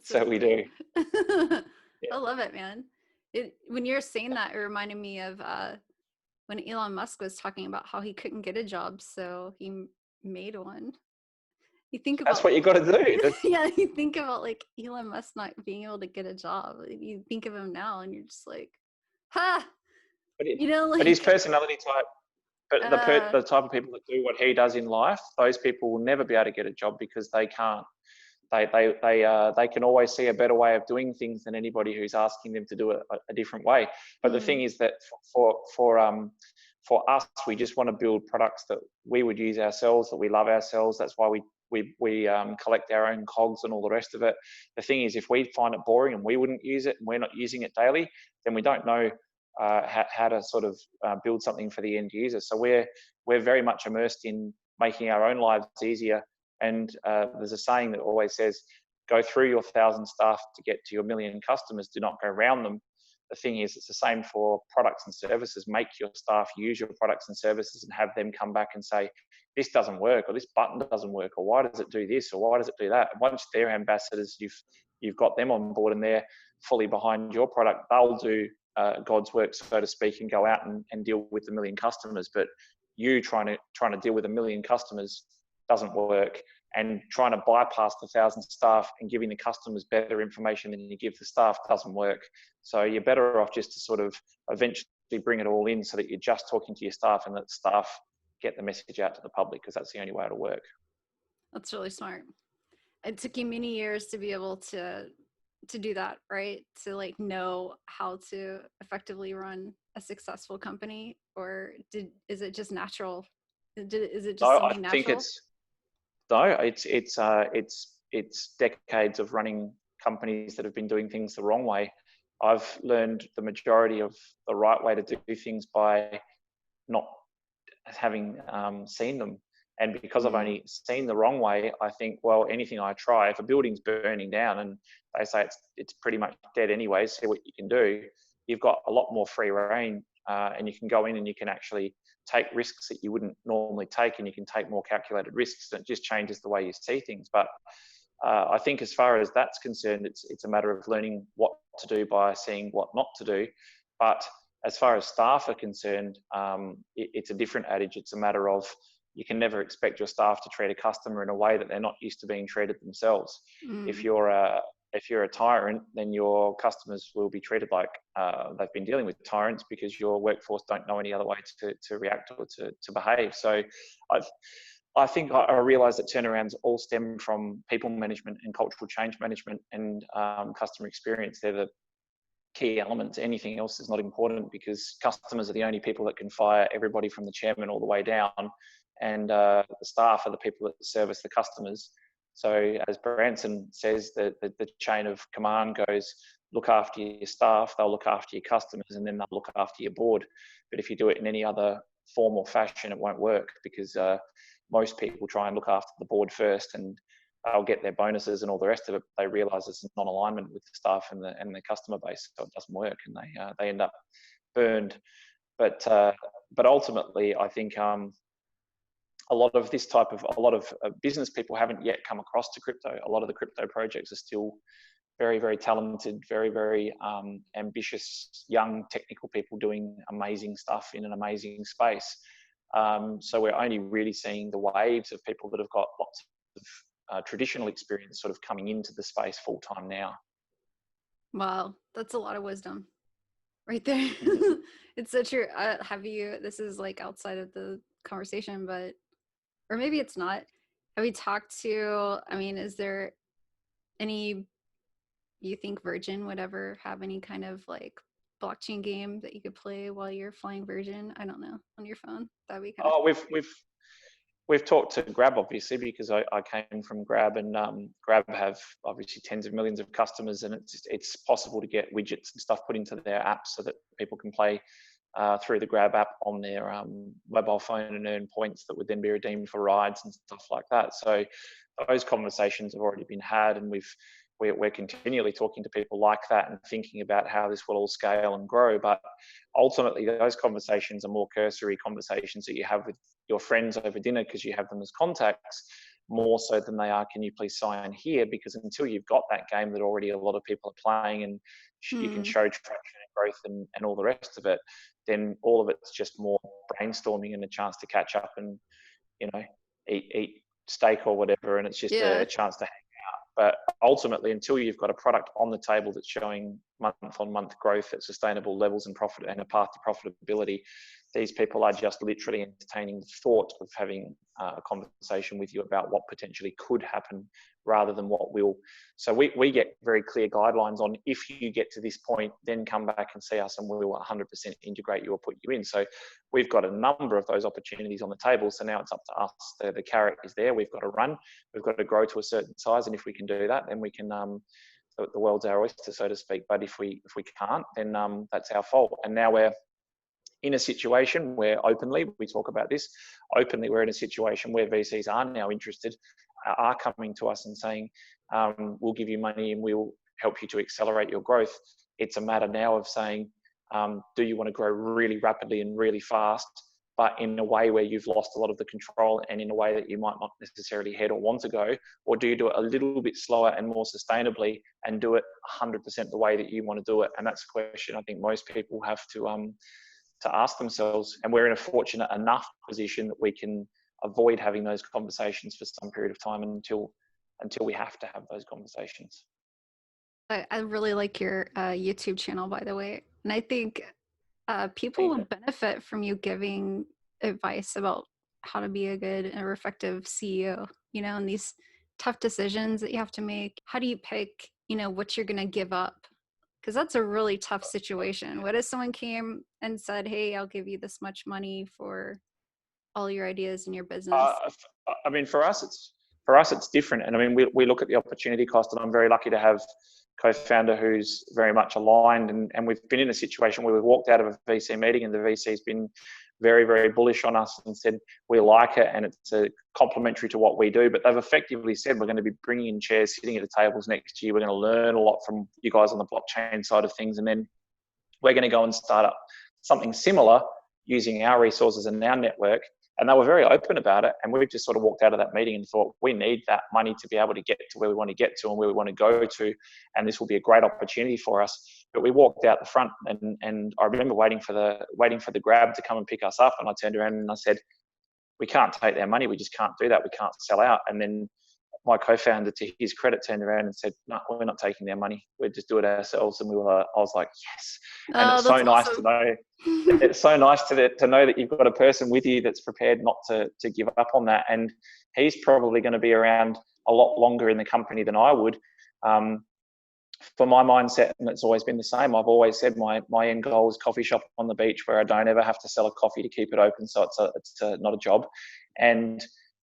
So we do. I love it, man. When you're saying that, it reminded me of when Elon Musk was talking about how he couldn't get a job, so he made one. You think about that's what you got to do. Yeah, you think about like Elon Musk not being able to get a job. You think of him now, and you're just like, ha! But his personality type. But the type of people that do what he does in life, those people will never be able to get a job because they can't. They can always see a better way of doing things than anybody who's asking them to do it a different way. But the thing is that for us, we just want to build products that we would use ourselves, that we love ourselves. That's why we collect our own cogs and all the rest of it. The thing is, if we find it boring and we wouldn't use it and we're not using it daily, then we don't know how to sort of build something for the end user. So we're very much immersed in making our own lives easier. And there's a saying that always says, go through your 1,000 staff to get to your 1,000,000 customers, do not go around them. The thing is, it's the same for products and services. Make your staff use your products and services and have them come back and say, this doesn't work, or this button doesn't work, or why does it do this, or why does it do that? And once they're ambassadors, you've got them on board and they're fully behind your product, they'll do God's work, so to speak, and go out and deal with the 1,000,000 customers. But you trying to deal with 1,000,000 customers doesn't work, and trying to bypass the 1,000 staff and giving the customers better information than you give the staff doesn't work. So you're better off just to sort of eventually bring it all in so that you're just talking to your staff and that staff get the message out to the public, because that's the only way it'll work. That's really smart. It took you many years to be able to do that, right? To like know how to effectively run a successful company, or is it just natural? Is it just something natural? I think it's decades of running companies that have been doing things the wrong way. I've learned the majority of the right way to do things by not having seen them. And because I've only seen the wrong way, I think, well, anything I try, if a building's burning down and they say it's pretty much dead anyway, see what you can do, you've got a lot more free reign, and you can go in and you can actually take risks that you wouldn't normally take, and you can take more calculated risks, and it just changes the way you see things. But I think as far as that's concerned, it's a matter of learning what to do by seeing what not to do. But as far as staff are concerned, it's a different adage. It's a matter of, you can never expect your staff to treat a customer in a way that they're not used to being treated themselves. If you're a tyrant, then your customers will be treated like they've been dealing with tyrants, because your workforce don't know any other way to react or to behave. So I think I realised that turnarounds all stem from people management and cultural change management and customer experience. They're the key elements. Anything else is not important, because customers are the only people that can fire everybody from the chairman all the way down, and the staff are the people that service the customers. So as Branson says, the chain of command goes, look after your staff, they'll look after your customers, and then they'll look after your board. But if you do it in any other form or fashion, it won't work, because most people try and look after the board first, and they'll get their bonuses and all the rest of it. They realise it's non-alignment with the staff and the customer base, so it doesn't work, and they end up burned. But ultimately, I think a lot of business people haven't yet come across to crypto. A lot of the crypto projects are still very, very talented, very, very ambitious, young technical people doing amazing stuff in an amazing space. So we're only really seeing the waves of people that have got lots of traditional experience sort of coming into the space full time now. Wow, that's a lot of wisdom right there. It's so true. This is like outside of the conversation, but, or maybe it's not. Have we talked to, I mean, is there any, you think Virgin would ever have any kind of like blockchain game that you could play while you're flying Virgin? I don't know, on your phone? That'd be kind of Oh, we've talked to Grab, obviously, because I came from Grab, and Grab have obviously tens of millions of customers, and it's possible to get widgets and stuff put into their app so that people can play through the Grab app on their mobile phone and earn points that would then be redeemed for rides and stuff like that. So those conversations have already been had, and we're continually talking to people like that and thinking about how this will all scale and grow. But ultimately, those conversations are more cursory conversations that you have with your friends over dinner because you have them as contacts, more so than they are, can you please sign here? Because until you've got that game that already a lot of people are playing and you can show traction and growth and all the rest of it, then all of it's just more brainstorming and a chance to catch up and, you know, eat steak or whatever. And it's just a chance to hang out. But ultimately, until you've got a product on the table that's showing month-on-month growth at sustainable levels and profit and a path to profitability, these people are just literally entertaining the thought of having a conversation with you about what potentially could happen rather than what will. So we get very clear guidelines on, if you get to this point, then come back and see us and we will 100% integrate you or put you in. So we've got a number of those opportunities on the table. So now it's up to us. The carrot is there. We've got to run. We've got to grow to a certain size. And if we can do that, then we can, the world's our oyster, so to speak. But if we can't, then that's our fault. And now we're in a situation where openly, we talk about this, openly we're in a situation where VCs are now interested, are coming to us and saying, we'll give you money and we'll help you to accelerate your growth. It's a matter now of saying, do you want to grow really rapidly and really fast, but in a way where you've lost a lot of the control and in a way that you might not necessarily head or want to go? Or do you do it a little bit slower and more sustainably and do it 100% the way that you want to do it? And that's a question I think most people have to ask themselves. And we're in a fortunate enough position that we can avoid having those conversations for some period of time until we have to have those conversations. I really like your YouTube channel, by the way. And I think people will benefit from you giving advice about how to be a good and effective CEO, you know, and these tough decisions that you have to make. How do you pick, you know, what you're going to give up? Because that's a really tough situation. What if someone came and said, hey, I'll give you this much money for all your ideas in your business? I mean, for us, it's different. And I mean, we look at the opportunity cost, and I'm very lucky to have co-founder who's very much aligned. And we've been in a situation where we've walked out of a VC meeting and the VC's been very, very bullish on us and said, we like it and it's complementary to what we do. But they've effectively said, we're going to be bringing in chairs, sitting at the tables next to you. We're going to learn a lot from you guys on the blockchain side of things. And then we're going to go and start up something similar using our resources and our network. And they were very open about it. And we've just sort of walked out of that meeting and thought, we need that money to be able to get to where we want to get to and where we want to go to. And this will be a great opportunity for us. But we walked out the front and I remember waiting for the Grab to come and pick us up. And I turned around and I said, we can't take their money. We just can't do that. We can't sell out. And then my co-founder, to his credit, turned around and said, no, we're not taking their money. We'll just do it ourselves. And I was like, yes. And it's so nice to know. It's so nice to know that you've got a person with you that's prepared not to give up on that. And he's probably going to be around a lot longer in the company than I would. For my mindset, and it's always been the same, I've always said my end goal is coffee shop on the beach where I don't ever have to sell a coffee to keep it open. So it's not a job. And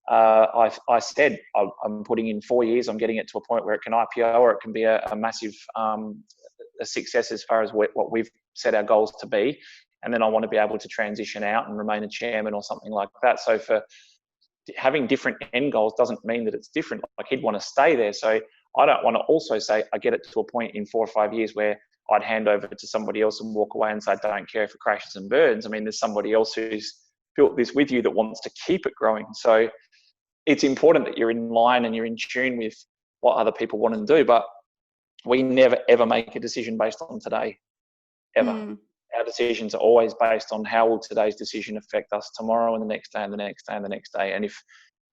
I said I'm putting in 4 years. I'm getting it to a point where it can IPO or it can be a massive a success as far as what we've set our goals to be. And then I want to be able to transition out and remain a chairman or something like that. So for having different end goals doesn't mean that it's different. Like he'd want to stay there. So I don't want to also say I get it to a point in 4 or 5 years where I'd hand over to somebody else and walk away and say, I don't care if it crashes and burns. I mean, there's somebody else who's built this with you that wants to keep it growing. So it's important that you're in line and you're in tune with what other people want to do. But we never, ever make a decision based on today, ever. Our decisions are always based on how will today's decision affect us tomorrow and the next day and the next day and the next day. And if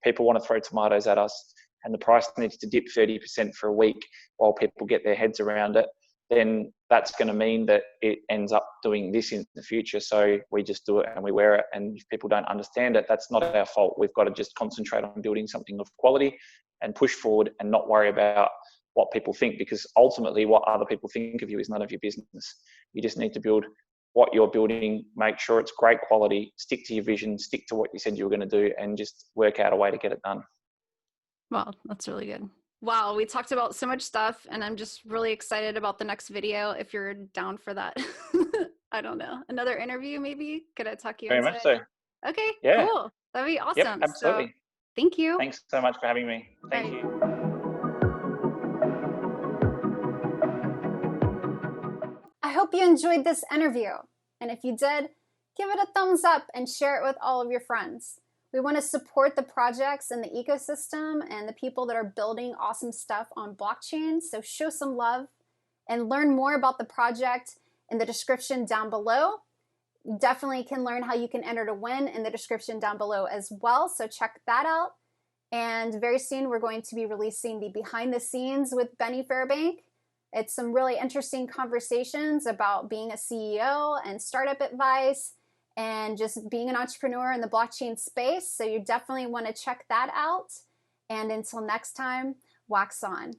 people want to throw tomatoes at us and the price needs to dip 30% for a week while people get their heads around it, then that's going to mean that it ends up doing this in the future. So we just do it and we wear it. And if people don't understand it, that's not our fault. We've got to just concentrate on building something of quality and push forward and not worry about what people think, because ultimately what other people think of you is none of your business. You just need to build what you're building, make sure it's great quality, stick to your vision, stick to what you said you were going to do, and just work out a way to get it done. Wow, that's really good. Wow, we talked about so much stuff, and I'm just really excited about the next video if you're down for that. I don't know. Another interview maybe? Could I talk you Very into much it? so. Okay, Yeah. cool. That'd be awesome. Yep, absolutely. So, thank you. Thanks so much for having me. Thank Bye. you. I hope you enjoyed this interview. And if you did, give it a thumbs up and share it with all of your friends. We want to support the projects and the ecosystem and the people that are building awesome stuff on blockchain. So show some love and learn more about the project in the description down below. You definitely can learn how you can enter to win in the description down below as well. So check that out. And very soon we're going to be releasing the behind the scenes with Benny Fairbank. It's some really interesting conversations about being a CEO and startup advice and just being an entrepreneur in the blockchain space. So you definitely want to check that out. And until next time, wax on.